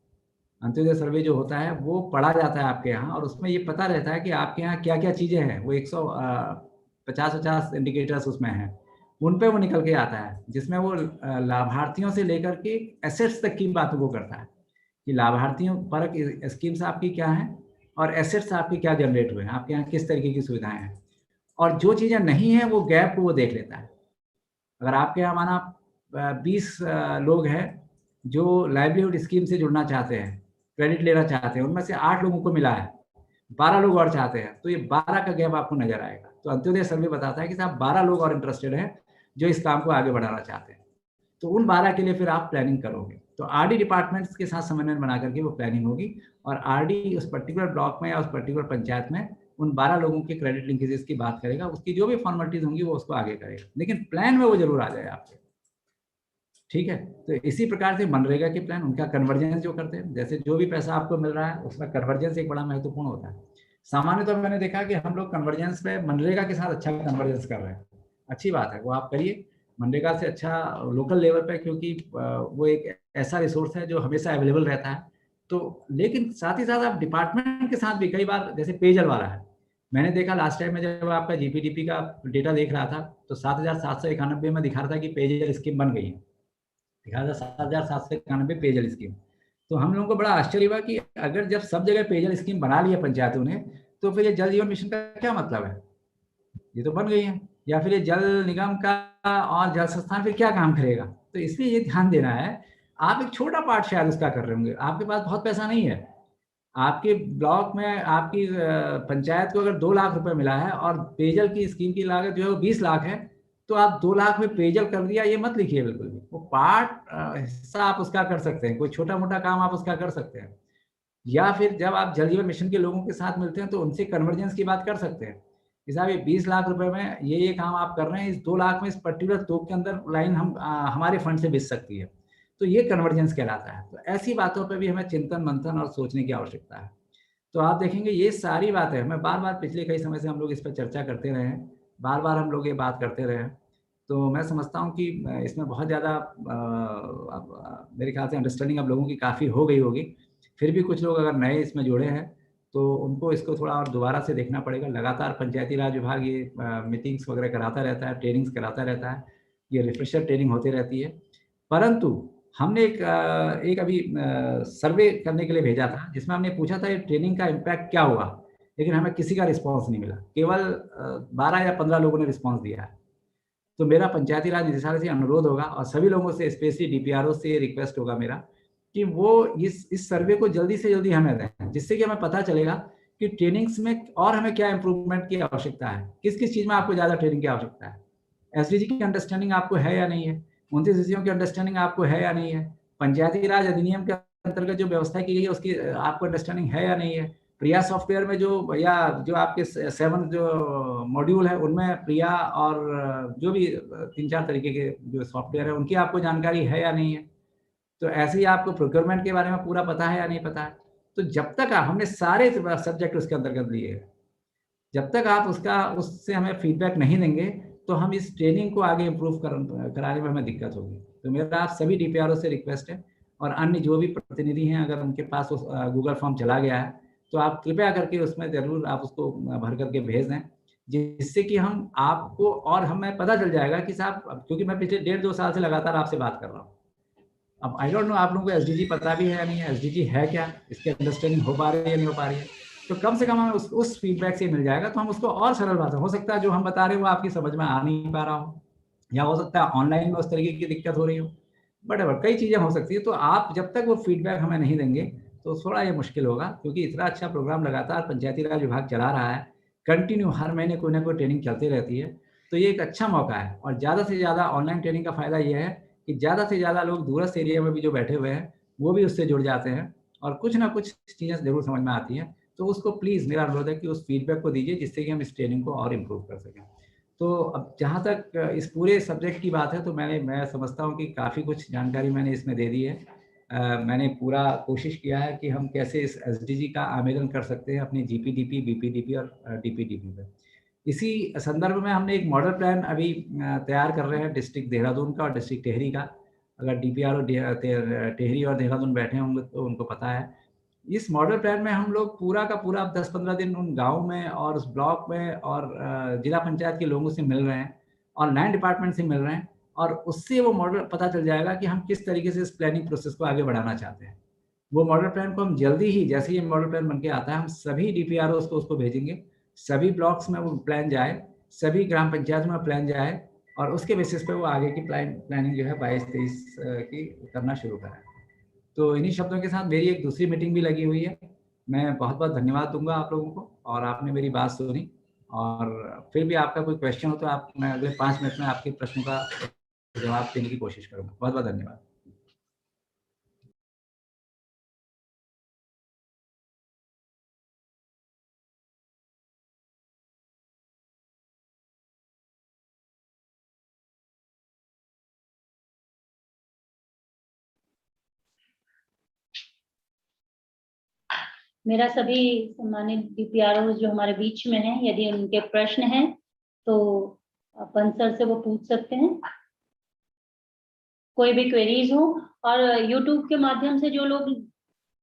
अंत्योदय सर्वे जो होता है वो पढ़ा जाता है आपके यहाँ, और उसमें ये पता रहता है कि आपके यहाँ क्या-क्या चीज़ें हैं। वो 150 इंडिकेटर्स उसमें हैं, उन पे वो निकल के आता है, जिसमें वो लाभार्थियों से लेकर के एसेट्स तक की बातों को करता है कि लाभार्थियों पर स्कीम्स आपकी क्या हैं और एसेट्स आपके क्या जनरेट हुए हैं, आपके यहाँ किस तरीके की सुविधाएं हैं, और जो चीज़ें नहीं हैं वो गैप को वो देख लेता है। अगर आपके यहाँ माना 20 लोग हैं जो लाइवलीहुड स्कीम से जुड़ना चाहते हैं, क्रेडिट लेना चाहते हैं, उनमें से 8 लोगों को मिला है, 12 लोग और चाहते हैं, तो ये 12 का गैप आपको नजर आएगा। तो अंत्योदय सर्वे बताता है कि साहब 12 लोग और इंटरेस्टेड हैं जो इस काम को आगे बढ़ाना चाहते हैं, तो उन 12 के लिए फिर आप प्लानिंग करोगे। तो आरडी डिपार्टमेंट्स के साथ समन्वय बना करके वो प्लानिंग होगी, और आरडी उस पर्टिकुलर ब्लॉक में या उस पर्टिकुलर पंचायत में उन 12 लोगों के क्रेडिट लिंकेजेस की बात करेगा, उसकी जो भी फॉर्मेलिटीज होंगी वो उसको आगे करेगा, लेकिन प्लान में वो जरूर आ जाए आपके। ठीक है, तो इसी प्रकार से मनरेगा के प्लान, उनका कन्वर्जेंस जो करते हैं, जैसे जो भी पैसा आपको मिल रहा है उसमें कन्वर्जेंस एक बड़ा महत्वपूर्ण होता है। सामान्य तो मैंने देखा कि हम लोग कन्वर्जेंस पे मनरेगा के साथ अच्छा कन्वर्जेंस कर रहे हैं, अच्छी बात है, वो आप करिए मनरेगा से अच्छा लोकल लेवल पे, क्योंकि वो एक ऐसा रिसोर्स है जो हमेशा अवेलेबल रहता है। तो लेकिन साथ ही साथ आप डिपार्टमेंट के साथ भी कई बार, जैसे पेयजल वाला है, मैंने देखा लास्ट टाइम में जब आपका जीपीडीपी का डेटा देख रहा था तो 7,791 में दिखा रहा था कि पेयजल स्कीम बन गई है, दिखा रहा था 7,791 पेयजल स्कीम। तो हम लोगों को बड़ा आश्चर्य हुआ कि अगर जब सब जगह पेयजल स्कीम बना ली है पंचायतों ने, तो फिर ये जल जीवन मिशन का क्या मतलब है? ये तो बन गई है, या फिर ये जल निगम का और जल संस्थान फिर क्या काम करेगा? तो इसलिए ये ध्यान देना है, आप एक छोटा पार्ट शायद उसका कर रहे होंगे, आपके पास बहुत पैसा नहीं है। आपके ब्लॉक में आपकी पंचायत को अगर 2 लाख रुपए मिला है और पेयजल की स्कीम की लागत जो है वो 20 लाख है, तो आप 2 लाख में पेयजल कर दिया, ये मत लिखिए बिल्कुल भी। वो पार्ट हिस्सा आप उसका कर सकते हैं, कोई छोटा-मोटा काम आप उसका कर सकते हैं। या फिर जब आप जल जीवन मिशन के लोगों के साथ मिलते हैं तो उनसे कन्वर्जेंस की बात कर सकते हैं कि साहब ये 20 लाख रुपए में ये काम आप कर रहे हैं, इस 2 लाख में इस पर्टिकुलर तोक के अंदर लाइन हम हमारे फंड से बिक सकती है। तो ये कन्वर्जेंस कहलाता है। तो ऐसी बातों पे भी हमें चिंतन मंथन और सोचने की आवश्यकता है। तो आप देखेंगे ये सारी बातें हमें बार-बार पिछले कई समय से हम लोग इस पे चर्चा करते रहे हैं, बार-बार हम लोग ये बात करते रहे हैं। तो मैं समझता हूँ कि इसमें बहुत ज़्यादा अब मेरे ख्याल से अंडरस्टैंडिंग अब लोगों की काफ़ी हो गई होगी। फिर भी कुछ लोग अगर नए इसमें जुड़े हैं, तो उनको इसको थोड़ा और दोबारा से देखना पड़ेगा। लगातार पंचायती राज विभाग ये मीटिंग्स वगैरह कराता रहता है, ट्रेनिंग्स कराता रहता है, ये रिफ्रेशर ट्रेनिंग होती रहती है। परंतु हमने एक अभी सर्वे करने के लिए भेजा था, जिसमें हमने पूछा था ये ट्रेनिंग का इम्पैक्ट क्या हुआ? लेकिन हमें किसी का रिस्पॉन्स नहीं मिला। केवल 12 या 15 लोगों ने रिस्पॉन्स दिया है। तो मेरा पंचायती राज निदेशालय से अनुरोध होगा और सभी लोगों से, स्पेशली डीपीआरओ से ये रिक्वेस्ट होगा मेरा कि वो इस सर्वे को जल्दी से जल्दी हमें दें, जिससे कि हमें पता चलेगा कि ट्रेनिंग्स में और हमें क्या इम्प्रूवमेंट की आवश्यकता है, किस-किस चीज़ में आपको ज़्यादा ट्रेनिंग की आवश्यकता है। एसडीजी की अंडरस्टैंडिंग आपको है या नहीं है? 29 विषयों की अंडरस्टैंडिंग आपको है या नहीं है? पंचायती राज अधिनियम के अंतर्गत जो व्यवस्था की गई है उसकी आपको अंडरस्टैंडिंग है या नहीं है? प्रिया सॉफ्टवेयर में जो या जो आपके 7 जो मॉड्यूल है उनमें प्रिया और जो भी 3-4 तरीके के जो सॉफ्टवेयर है उनकी आपको जानकारी है या नहीं है? तो ऐसे ही आपको प्रोक्योरमेंट के बारे में पूरा पता है या नहीं पता है? तो जब तक हमने सारे सब्जेक्ट उसके अंतर्गत लिए हैं, जब तक आप उससे हमें फीडबैक नहीं देंगे, तो हम इस ट्रेनिंग को आगे इम्प्रूव कराने में हमें दिक्कत होगी। तो मेरा आप सभी डीपीआरओ से रिक्वेस्ट है और अन्य जो भी प्रतिनिधि हैं, अगर उनके पास गूगल फॉर्म चला गया है, तो आप कृपया करके उसमें ज़रूर आप उसको भर कर के भेज दें, जिससे कि हम आपको और हमें पता चल जाएगा कि साहब, क्योंकि मैं पिछले 1.5-2 साल से लगातार आपसे बात कर रहा हूँ। अब आई डोंट नो आप लोगों को एसडीजी पता भी है या नहीं है, एसडीजी है क्या? इसकी अंडरस्टैंडिंग हो पा रही है या नहीं हो पा रही है? तो कम से कम हमें उस फीडबैक से मिल जाएगा, तो हम उसको और सरल भाषा, हो सकता है जो हम बता रहे हैं वो आपकी समझ में आ नहीं पा रहा हो, या हो सकता है ऑनलाइन में उस तरीके की दिक्कत हो रही हो, व्हाटएवर कई चीज़ें हो सकती है। तो आप जब तक वो फीडबैक हमें नहीं देंगे, तो थोड़ा ये मुश्किल होगा, क्योंकि इतना अच्छा प्रोग्राम लगातार पंचायती राज विभाग चला रहा है, कंटिन्यू हर महीने कोई ना कोई ट्रेनिंग चलती रहती है, तो ये एक अच्छा मौका है। और ज़्यादा से ज़्यादा ऑनलाइन ट्रेनिंग का फ़ायदा ये है कि ज़्यादा से ज़्यादा लोग दूरस्थ एरिया में भी जो बैठे हुए हैं, वो भी उससे जुड़ जाते हैं और कुछ ना कुछ चीज़ें ज़रूर समझ में आती हैं। तो उसको प्लीज़ मेरा अनुरोध है कि उस फीडबैक को दीजिए, जिससे कि हम इस ट्रेनिंग को और इम्प्रूव कर सकें। तो अब जहाँ तक इस पूरे सब्जेक्ट की बात है, तो मैं समझता हूँ कि काफ़ी कुछ जानकारी मैंने इसमें दे दी है। मैंने पूरा कोशिश किया है कि हम कैसे इस एसडीजी का आवेदन कर सकते हैं अपनी जीपीडीपी, बीपीडीपी और डीपीडीपी में। इसी संदर्भ में हमने एक मॉडल प्लान अभी तैयार कर रहे हैं डिस्ट्रिक्ट देहरादून का और डिस्ट्रिक्ट टिहरी का। अगर डीपीआरओ टिहरी और देहरादून बैठे होंगे तो उनको पता है। इस मॉडल प्लान में हम लोग पूरा का पूरा 10-15 दिन उन गाँव में और उस ब्लॉक में और जिला पंचायत के लोगों से मिल रहे हैं और लैंड डिपार्टमेंट से मिल रहे हैं, और उससे वो मॉडल पता चल जाएगा कि हम किस तरीके से इस प्लानिंग प्रोसेस को आगे बढ़ाना चाहते हैं। वो मॉडल प्लान को हम जल्दी ही, जैसे ही मॉडल प्लान बन के आता है, हम सभी डीपीआरओज़ को उसको भेजेंगे। सभी ब्लॉक्स में वो प्लान जाए, सभी ग्राम पंचायत में प्लान जाए और उसके बेसिस पे वो आगे की प्लानिंग जो है 22-23 की करना शुरू करें। तो इन्हीं शब्दों के साथ मेरी एक दूसरी मीटिंग भी लगी हुई है। मैं बहुत-बहुत धन्यवाद दूँगा आप लोगों को, और आपने मेरी बात सुनी, और फिर भी आपका कोई क्वेश्चन हो तो मैं अगले 5 मिनट में आपके प्रश्नों का जवाब देने की कोशिश करूँगा। बहुत-बहुत धन्यवाद। मेरा सभी सम्मानित डीपीआरओ जो हमारे बीच में हैं, यदि उनके प्रश्न हैं तो अपन सर से वो पूछ सकते हैं, कोई भी क्वेरीज हो। और यूट्यूब के माध्यम से जो लोग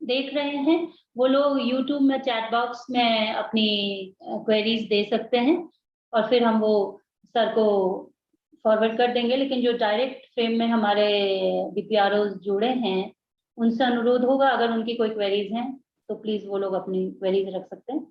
देख रहे हैं वो लोग यूट्यूब में चैट बॉक्स में अपनी क्वेरीज दे सकते हैं और फिर हम वो सर को फॉरवर्ड कर देंगे। लेकिन जो डायरेक्ट फ्रेम में हमारे बीपीआरओ जुड़े हैं उनसे अनुरोध होगा, अगर उनकी कोई क्वेरीज हैं तो प्लीज वो लोग अपनी क्वेरीज रख सकते हैं।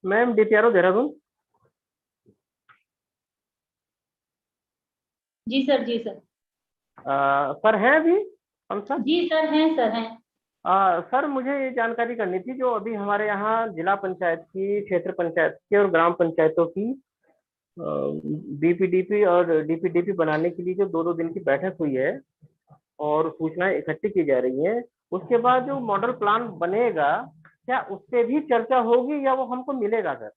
Ma'am DPRO Dehradun. जी सर, जी सर। सर हैं अभी हम सर? जी सर हैं, सर हैं। सर मुझे ये जानकारी करनी थी, जो अभी हमारे यहाँ जिला पंचायत की, क्षेत्र पंचायत की और ग्राम पंचायतों की बीपीडीपी और डीपीडीपी बनाने के लिए जो 2-2 दिन की बैठक हुई है और सूचनाएं इकट्ठी की जा रही हैं, उसके बाद जो मॉडल प्लान बनेगा क्या उस पे भी चर्चा होगी या वो हमको मिलेगा सर?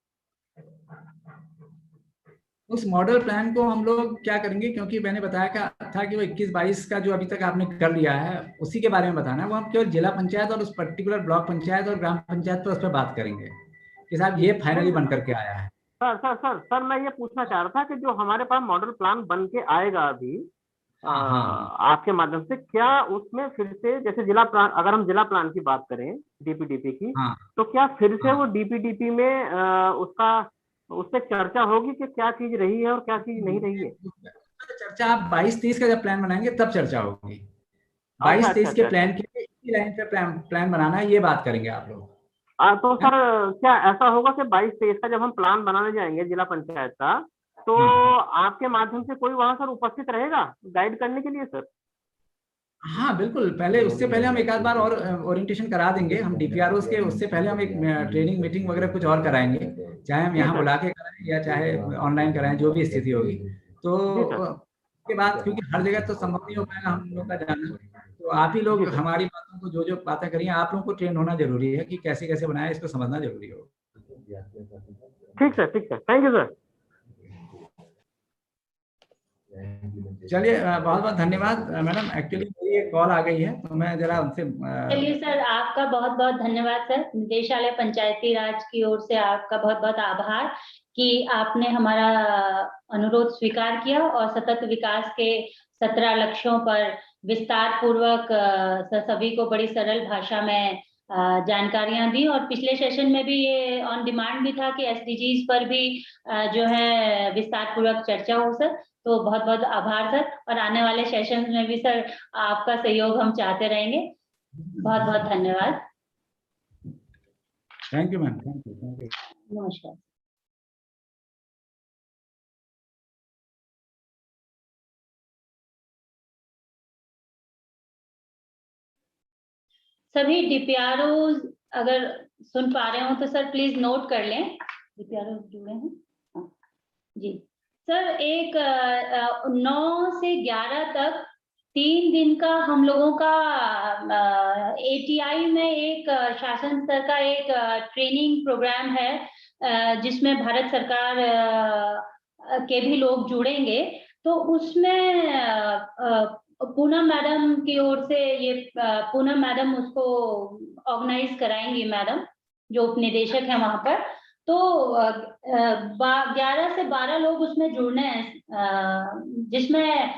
उस मॉडल प्लान को हम लोग क्या करेंगे, क्योंकि मैंने बताया था कि वो 21-22 का जो अभी तक आपने कर लिया है उसी के बारे में बताना है। वो हम केवल जिला पंचायत और उस पर्टिकुलर ब्लॉक पंचायत और ग्राम पंचायत पर उस पर बात करेंगे कि साहब ये फाइनली बन करके आया है। सर मैं ये पूछना चाह रहा था कि जो हमारे पास मॉडल प्लान बन के आएगा अभी हाँ, आपके माध्यम से, क्या उसमें फिर से जैसे जिला प्लान, अगर हम जिला प्लान की बात करें डीपीडीपी की, हाँ, तो क्या फिर से हाँ। वो डीपीडीपी में उसका उस पर चर्चा होगी कि क्या चीज रही है और क्या चीज नहीं रही है? चर्चा आप 22-23 का जब प्लान बनाएंगे तब चर्चा होगी। अच्छा अच्छा 22-23 के अच्छा अच्छा। प्लान के लिए इसी लाइन पे प्लान बनाना है, ये बात करेंगे आप लोग। तो हैं? सर क्या ऐसा होगा कि 22-23 का जब हम प्लान बनाने जाएंगे जिला पंचायत का, तो आपके माध्यम से कोई वहां सर उपस्थित रहेगा गाइड करने के लिए सर? हाँ बिल्कुल, पहले उससे पहले हम एक आध बार और ओरिएंटेशन करा देंगे हम डीपीआरओ के। उससे पहले हम एक ट्रेनिंग मीटिंग वगैरह कुछ और कराएंगे, चाहे हम जी यहाँ सर। बुला के कराएं या चाहे ऑनलाइन कराएं, जो भी स्थिति होगी। तो जी सर। उसके बाद, क्योंकि हर जगह तो संभव नहीं हो पाएगा हम लोग का जाना, तो आप ही जी लोग सर। हमारी बातों को, जो जो बातें करिए, आप लोगों को ट्रेन होना जरूरी है कि कैसे कैसे बनाए, इसको समझना जरूरी हो। ठीक सर, ठीक सर, थैंक यू सर। चलिए, बहुत बहुत धन्यवाद मैडम। एक्चुअली मेरी एक कॉल आ गई है तो मैं जरा उनसे चलिए सर, आपका बहुत बहुत धन्यवाद सर। निदेशालय पंचायती राज की ओर से आपका बहुत बहुत आभार कि आपने हमारा अनुरोध स्वीकार किया और सतत विकास के 17 लक्ष्यों पर विस्तार पूर्वक सभी को बड़ी सरल भाषा में जानकारियां दी। और पिछले सेशन में भी ये ऑन डिमांड भी था कि एसडीजीज पर भी जो है विस्तार पूर्वक चर्चा हो सर। तो बहुत बहुत आभार सर, और आने वाले सेशन में भी सर आपका सहयोग हम चाहते रहेंगे। बहुत बहुत धन्यवाद। Thank you ma'am, thank you. नमस्कार। सभी डीपीआरओ अगर सुन पा रहे हो तो सर प्लीज नोट कर लें। डीपीआरओ जुड़े हैं? हाँ, जी सर। 9 से 11 तक 3 दिन का हम लोगों का एटीआई में एक शासन स्तर का एक ट्रेनिंग प्रोग्राम है, जिसमें भारत सरकार के भी लोग जुड़ेंगे। तो उसमें पूनम मैडम की ओर से ये पूनम मैडम उसको ऑर्गेनाइज कराएंगी, मैडम जो उपनिदेशक है वहां पर। तो 11 से 12 लोग उसमें जुड़ने हैं, जिसमें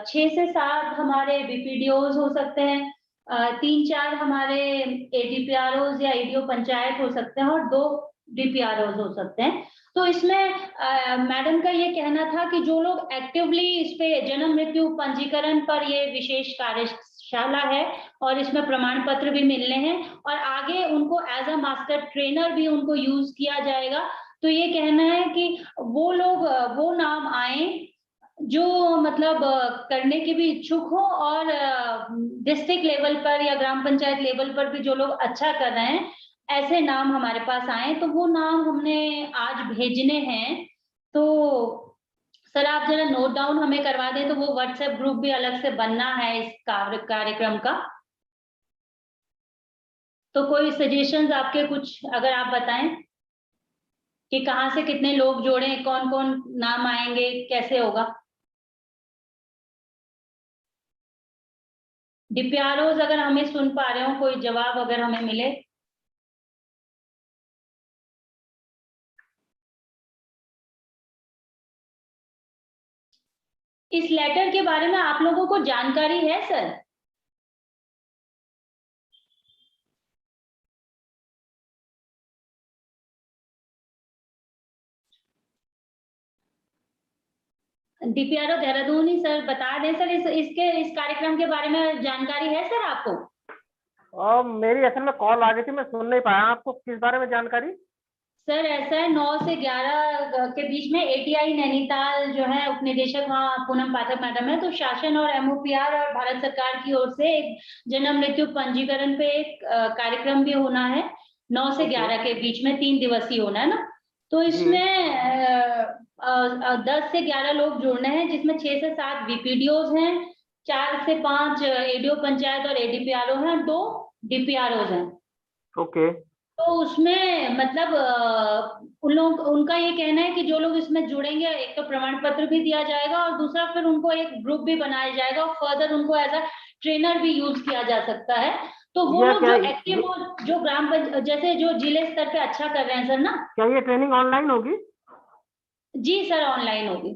6 से 7 हमारे बीपीडीओज हो सकते हैं, 3-4 हमारे एडीपीआरओज या ईडीओ पंचायत हो सकते हैं और 2 डीपीआरओज हो सकते हैं। तो इसमें मैडम का ये कहना था कि जो लोग एक्टिवली इस पे जन्म मृत्यु पंजीकरण पर ये विशेष कार्यशाला है और इसमें प्रमाण पत्र भी मिलने हैं और आगे उनको एज अ मास्टर ट्रेनर भी उनको यूज किया जाएगा। तो ये कहना है कि वो लोग वो नाम आए जो मतलब करने के भी इच्छुक हो और डिस्ट्रिक्ट लेवल पर या ग्राम पंचायत लेवल पर भी जो लोग अच्छा कर रहे हैं, ऐसे नाम हमारे पास आए। तो वो नाम हमने आज भेजने हैं। तो सर आप जरा नोट डाउन हमें करवा दें, तो वो व्हाट्सएप ग्रुप भी अलग से बनना है इस कार्यक्रम का। तो कोई सजेशंस आपके कुछ अगर आप बताएं कि कहाँ से कितने लोग जोड़ें, कौन कौन नाम आएंगे, कैसे होगा? डीपीआरओज अगर हमें सुन पा रहे हो, कोई जवाब अगर हमें मिले। इस लेटर के बारे में आप लोगों को जानकारी है सर? डीपीआरओ देहरादून ही सर बता दें सर, इस कार्यक्रम के बारे में जानकारी है सर आपको? और मेरी असल में कॉल आ गई थी, मैं सुन नहीं पाया। आपको किस बारे में जानकारी? सर ऐसा है, 9 से 11 के बीच में एटीआई नैनीताल जो है उपनिदेशक वहाँ पूनम पाठक मैडम है, तो शासन और एमओपीआर और भारत सरकार की ओर से एक जन्म मृत्यु पंजीकरण पे एक कार्यक्रम भी होना है 9 से 11 के बीच में, 3 दिवसीय होना है ना। तो इसमें 10 से 11 लोग जुड़ने हैं, जिसमें 6 से 7 बीपीडीओज हैं, 4 से 5 एडीओ पंचायत और एडीपीआरओ हैं, 2 डीपीआरओज हैं। ओके। तो उसमें मतलब उनका ये कहना है कि जो लोग इसमें जुड़ेंगे, एक तो प्रमाण पत्र भी दिया जाएगा और दूसरा फिर उनको एक ग्रुप भी बनाया जाएगा और फर्दर उनको एज अ ट्रेनर भी यूज किया जा सकता है। तो वो लोग जो एक्टिव हो, जो ग्राम पंचायत जैसे जो जिले स्तर पे अच्छा कर रहे हैं सर ना। क्या ये ट्रेनिंग ऑनलाइन होगी? जी सर, ऑनलाइन होगी।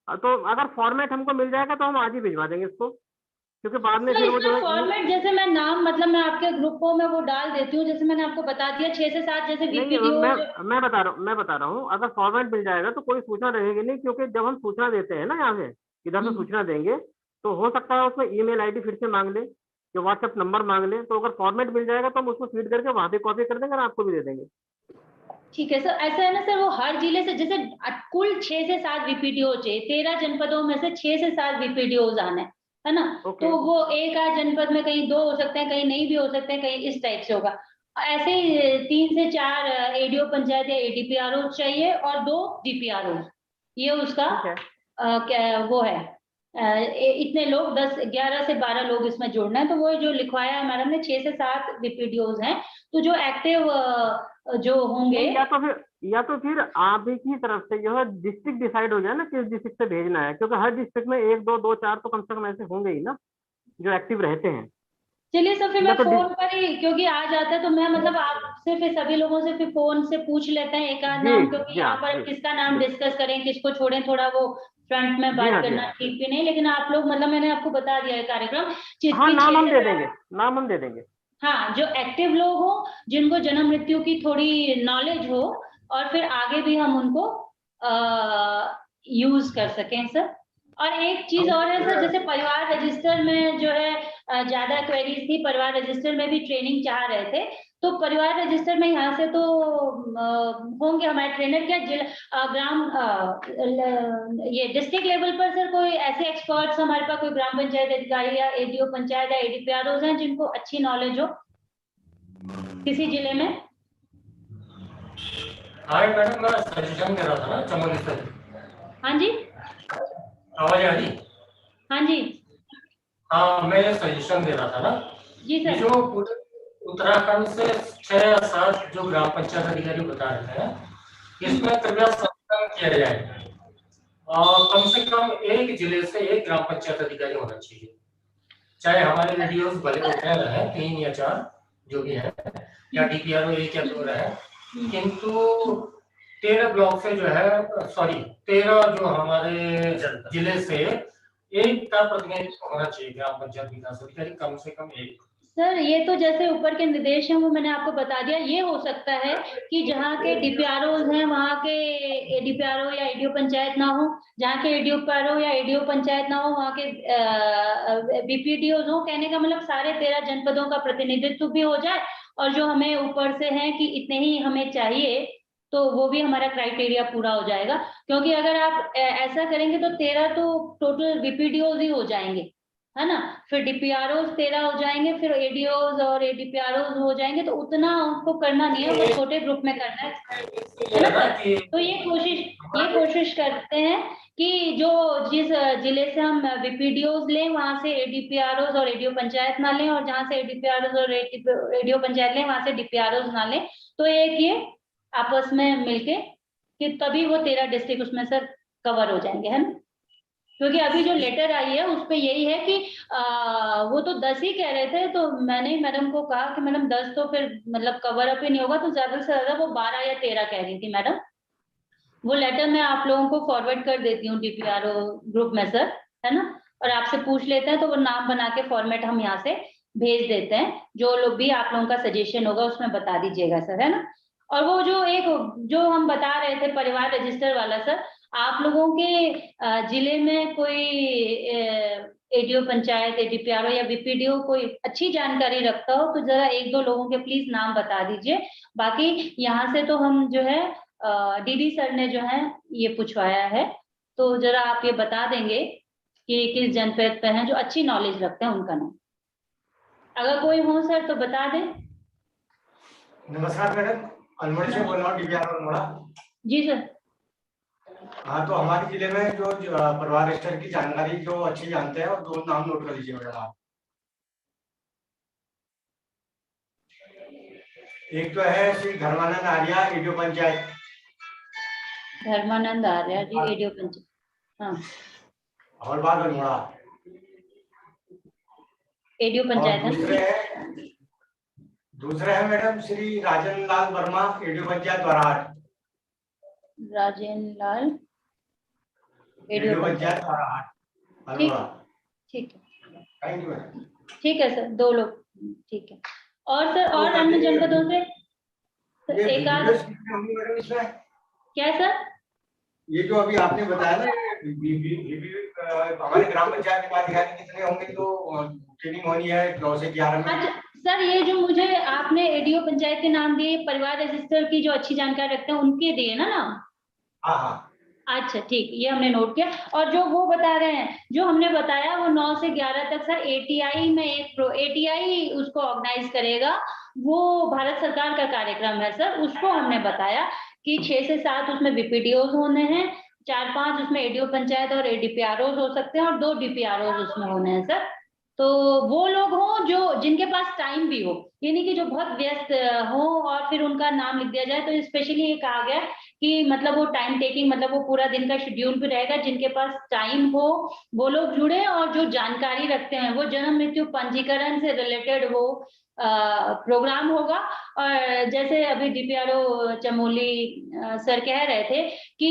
तो अगर फॉर्मेट हमको मिल जाएगा तो हम आज ही भिजवा देंगे इसको, क्योंकि बाद में फिर वो जो फॉर्मेट जैसे मैं नाम मतलब मैं आपके ग्रुपों में वो डाल देती हूँ, जैसे मैंने आपको बता दिया 6 से 7 जैसे नहीं, मैं बता रहा हूँ अगर फॉर्मेट मिल जाएगा तो कोई सूचना रहेगी नहीं, क्योंकि जब हम सूचना देते हैं ना यहाँ से, इधर से सूचना देंगे तो हो सकता है उसमें ईमेल आईडी फिर से मांग ले या व्हाट्सएप नंबर मांग ले, तो अगर फॉर्मेट मिल जाएगा तो हम उसको फीड करके वहां पे कॉपी कर देंगे और आपको भी दे देंगे। ठीक है सर। ऐसा है ना सर, वो हर जिले से जैसे कुल 6 से 7 वीपीडीओ चाहिए, 13 जनपदों में से 6 से 7 वीपीडीओ आने है ना। तो वो एक आध जनपद में कहीं 2 हो सकते हैं, कहीं नहीं भी हो सकते हैं, कहीं इस टाइप से होगा। ऐसे ही 3 से 4 एडीओ पंचायत या एडीपीआरओ चाहिए और 2 डीपीआरओ। ये उसका क्या वो है, इतने लोग 11 से 12 लोग इसमें जोड़ना है। तो वो जो लिखवाया है मैडम ने 6 से 7 वीपीडीओ हैं, तो जो एक्टिव जो होंगे, या तो फिर आप ही की तरफ से जो है डिस्ट्रिक्ट डिसाइड हो जाए ना किस डिस्ट्रिक्ट से भेजना है, क्योंकि हर डिस्ट्रिक्ट में 1 2 2 4 तो कम से कम ऐसे होंगे ही ना जो एक्टिव रहते हैं। चलिए सर फिर मैं फोन पर ही, क्योंकि आ जाता है तो मैं मतलब आपसे फिर सभी लोगों से फिर फोन से पूछ लेते हैं एक आध नाम, क्योंकि यहाँ पर किसका नाम डिस्कस करें, किसको छोड़ें, थोड़ा वो फ्रंट में बात करना ठीक भी नहीं। लेकिन आप लोग मतलब मैंने आपको बता दिया है कार्यक्रम। नाम हम दे देंगे। हाँ, जो एक्टिव लोग हो, जिनको जन्म मृत्यु की थोड़ी नॉलेज हो, और फिर आगे भी हम उनको यूज कर सकें सर। और एक चीज और है सर, जैसे परिवार रजिस्टर में जो है ज्यादा क्वेरीज थी, परिवार रजिस्टर में भी ट्रेनिंग चाह रहे थे। तो परिवार रजिस्टर में यहाँ से तो होंगे हमारे ट्रेनर, क्या ये डिस्ट्रिक्ट लेवल पर सर कोई ऐसे एक्सपर्ट्स हमारे पास, कोई ग्राम पंचायत अधिकारी या एडीओ पंचायत या एडीपीआरओ हैं जिनको अच्छी नॉलेज हो किसी जिले में? हाँ मैडम, मैं सजेशन दे रहा था ना चमोली से। हाँ जी, आवाज आ रही? हाँ जी, हाँ, मैं ये सजेशन दे रहा था ना जी सर। जो पूरे उत्तराखंड से 6 या 7 जो ग्राम पंचायत अधिकारी बता रहे हैं, इसमें कृपया संकलन किया जाए और कम से कम एक जिले से एक ग्राम पंचायत अधिकारी होना चाहिए, चाहे हमारे रेडियोस भले होते रहे 3 या 4 जो भी है, या डीपीआरओ 1 या 2 रहे, किंतु 13 ब्लॉक से जो है 13 जो हमारे जिले से एक का प्रतिनिधित्व होना चाहिए ग्राम पंचायत विकास अधिकारी, कम से कम एक। सर ये तो जैसे ऊपर के निर्देश हैं वो मैंने आपको बता दिया। ये हो सकता है कि जहाँ के डीपीआरओ हैं वहाँ के एडीपीआरओ या एडीओ पंचायत ना हो, जहाँ के एडीओपीआरओ या एडीओ पंचायत ना हो वहाँ के बीपीडीओ हो। कहने का मतलब सारे 13 जनपदों का प्रतिनिधित्व भी हो जाए, और जो हमें ऊपर से है कि इतने ही हमें चाहिए, तो वो भी हमारा क्राइटेरिया पूरा हो जाएगा। क्योंकि अगर आप ऐसा करेंगे तो 13 तो टोटल बीपीडीओ ही हो जाएंगे, है ना, फिर डीपीआरओ 13 हो जाएंगे, फिर एडीओज और एडीपीआरओ हो जाएंगे, तो उतना उनको करना नहीं है, वो छोटे ग्रुप में करना है ना सर। तो ये कोशिश करते हैं कि जो जिस जिले से हम वीपीडीओज लें वहां से एडीपीआरओज और एडीओ पंचायत ना लें, और जहां से एडीपीआरओज और एडीओ पंचायत लें वहां से डीपीआरओज ना लें, तो एक ये आपस में मिलके कि तभी वो 13 डिस्ट्रिक्ट उसमें सर कवर हो जाएंगे, है ना। क्योंकि अभी जो लेटर आई है उसपे यही है कि वो तो 10 ही कह रहे थे, तो मैंने मैडम को कहा कि मैडम 10 तो फिर मतलब कवर अप ही नहीं होगा, तो ज्यादा से ज्यादा वो 12 या 13 कह रही थी मैडम। वो लेटर मैं आप लोगों को फॉरवर्ड कर देती हूँ डीपीआरओ ग्रुप में सर, है ना, और आपसे पूछ लेते हैं, तो वो नाम बना के फॉर्मेट हम यहाँ से भेज देते हैं, जो लोग भी आप लोगों का सजेशन होगा उसमें बता दीजिएगा सर, है ना। और वो जो हम बता रहे थे परिवार रजिस्टर वाला सर, आप लोगों के जिले में कोई एडीओ पंचायत, एडीपीआरओ या बीपीडीओ कोई अच्छी जानकारी रखता हो, तो जरा 1-2 लोगों के प्लीज नाम बता दीजिए। बाकी यहाँ से तो हम जो है डीडी सर ने जो है ये पूछवाया है, तो जरा आप ये बता देंगे कि किस जनपद पे हैं जो अच्छी नॉलेज रखते हैं, उनका नाम अगर कोई हो सर तो बता दें। नमस्कार मैडम, अल्मोड़ा से बोल रहा हूँ, डीपीआरओ अल्मोड़ा। जी सर। हाँ, तो हमारे जिले में जो परिवार स्तर की जानकारी जो अच्छी जानते हैं, और 2 नाम नोट कर लीजिए मैडम आप। एक तो है श्री धर्मानंद आर्या, एडीओ पंचायत। धर्मानंद आर्या जी, एडीओ पंचायत, हाँ, हौलबाग अल्मोड़ा। एडीओ पंचायत है। दूसरे है मैडम श्री राजन लाल वर्मा, एडीओ पंचायत द्वाराहाट। राजेंद्र लाल, एडीओ पंचायत द्वाराहाट अल्मोड़ा। ठीक है, थैंक यू मैडम। ठीक है सर, 2 लोग, ठीक है। और सर और अन्य जनपदों से एक आध मैडम इसमें क्या सर? ये जो अभी आपने बताया ना, हमारे ग्राम पंचायत के अधिकारी कितने होंगे, तो ट्रेनिंग होनी है 9 से 11 में। अच्छा सर, ये जो मुझे आपने एडीओ पंचायत के नाम दिए, परिवार रजिस्टर की जो अच्छी जानकारी रखते हैं उनके दिए ना नाम? हाँ हाँ, अच्छा ठीक, ये हमने नोट किया। और जो वो बता रहे हैं, जो हमने बताया वो 9 से 11 तक सर एटीआई में एटीआई उसको ऑर्गेनाइज करेगा, वो भारत सरकार का कार्यक्रम है सर। उसको हमने बताया कि 6 से 7 उसमें बीपीडीओज होने हैं, 4-5 उसमें एडीओ पंचायत और एडीपीआरओज हो सकते हैं, और 2 डीपीआरओज उसमें होने हैं सर। तो वो लोग हों जो जिनके पास टाइम भी हो, ये नहीं कि जो बहुत व्यस्त हो और फिर उनका नाम लिख दिया जाए। तो स्पेशली ये कहा गया कि मतलब वो टाइम टेकिंग, मतलब वो पूरा दिन का शेड्यूल भी रहेगा, जिनके पास टाइम हो वो लोग जुड़े, और जो जानकारी रखते हैं वो जन्म मृत्यु पंजीकरण से रिलेटेड वो प्रोग्राम होगा। और जैसे अभी डीपीआरओ चमोली सर कह रहे थे कि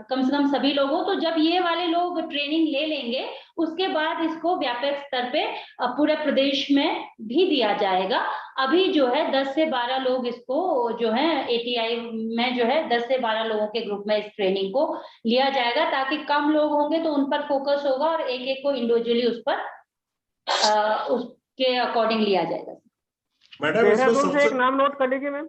कम से कम सभी लोगों, तो जब ये वाले लोग ट्रेनिंग ले लेंगे उसके बाद इसको व्यापक स्तर पे पूरे प्रदेश में भी दिया जाएगा। अभी जो है 10 से 12 लोग इसको जो है एटीआई में जो है 10 से 12 लोगों के ग्रुप में इस ट्रेनिंग को लिया जाएगा, ताकि कम लोग होंगे तो उन पर फोकस होगा और एक एक को इंडिविजुअली उस पर उसके अकॉर्डिंग लिया जाएगा। मैडम इसमें सबसे एक नाम नोट कर लीजिए मैम।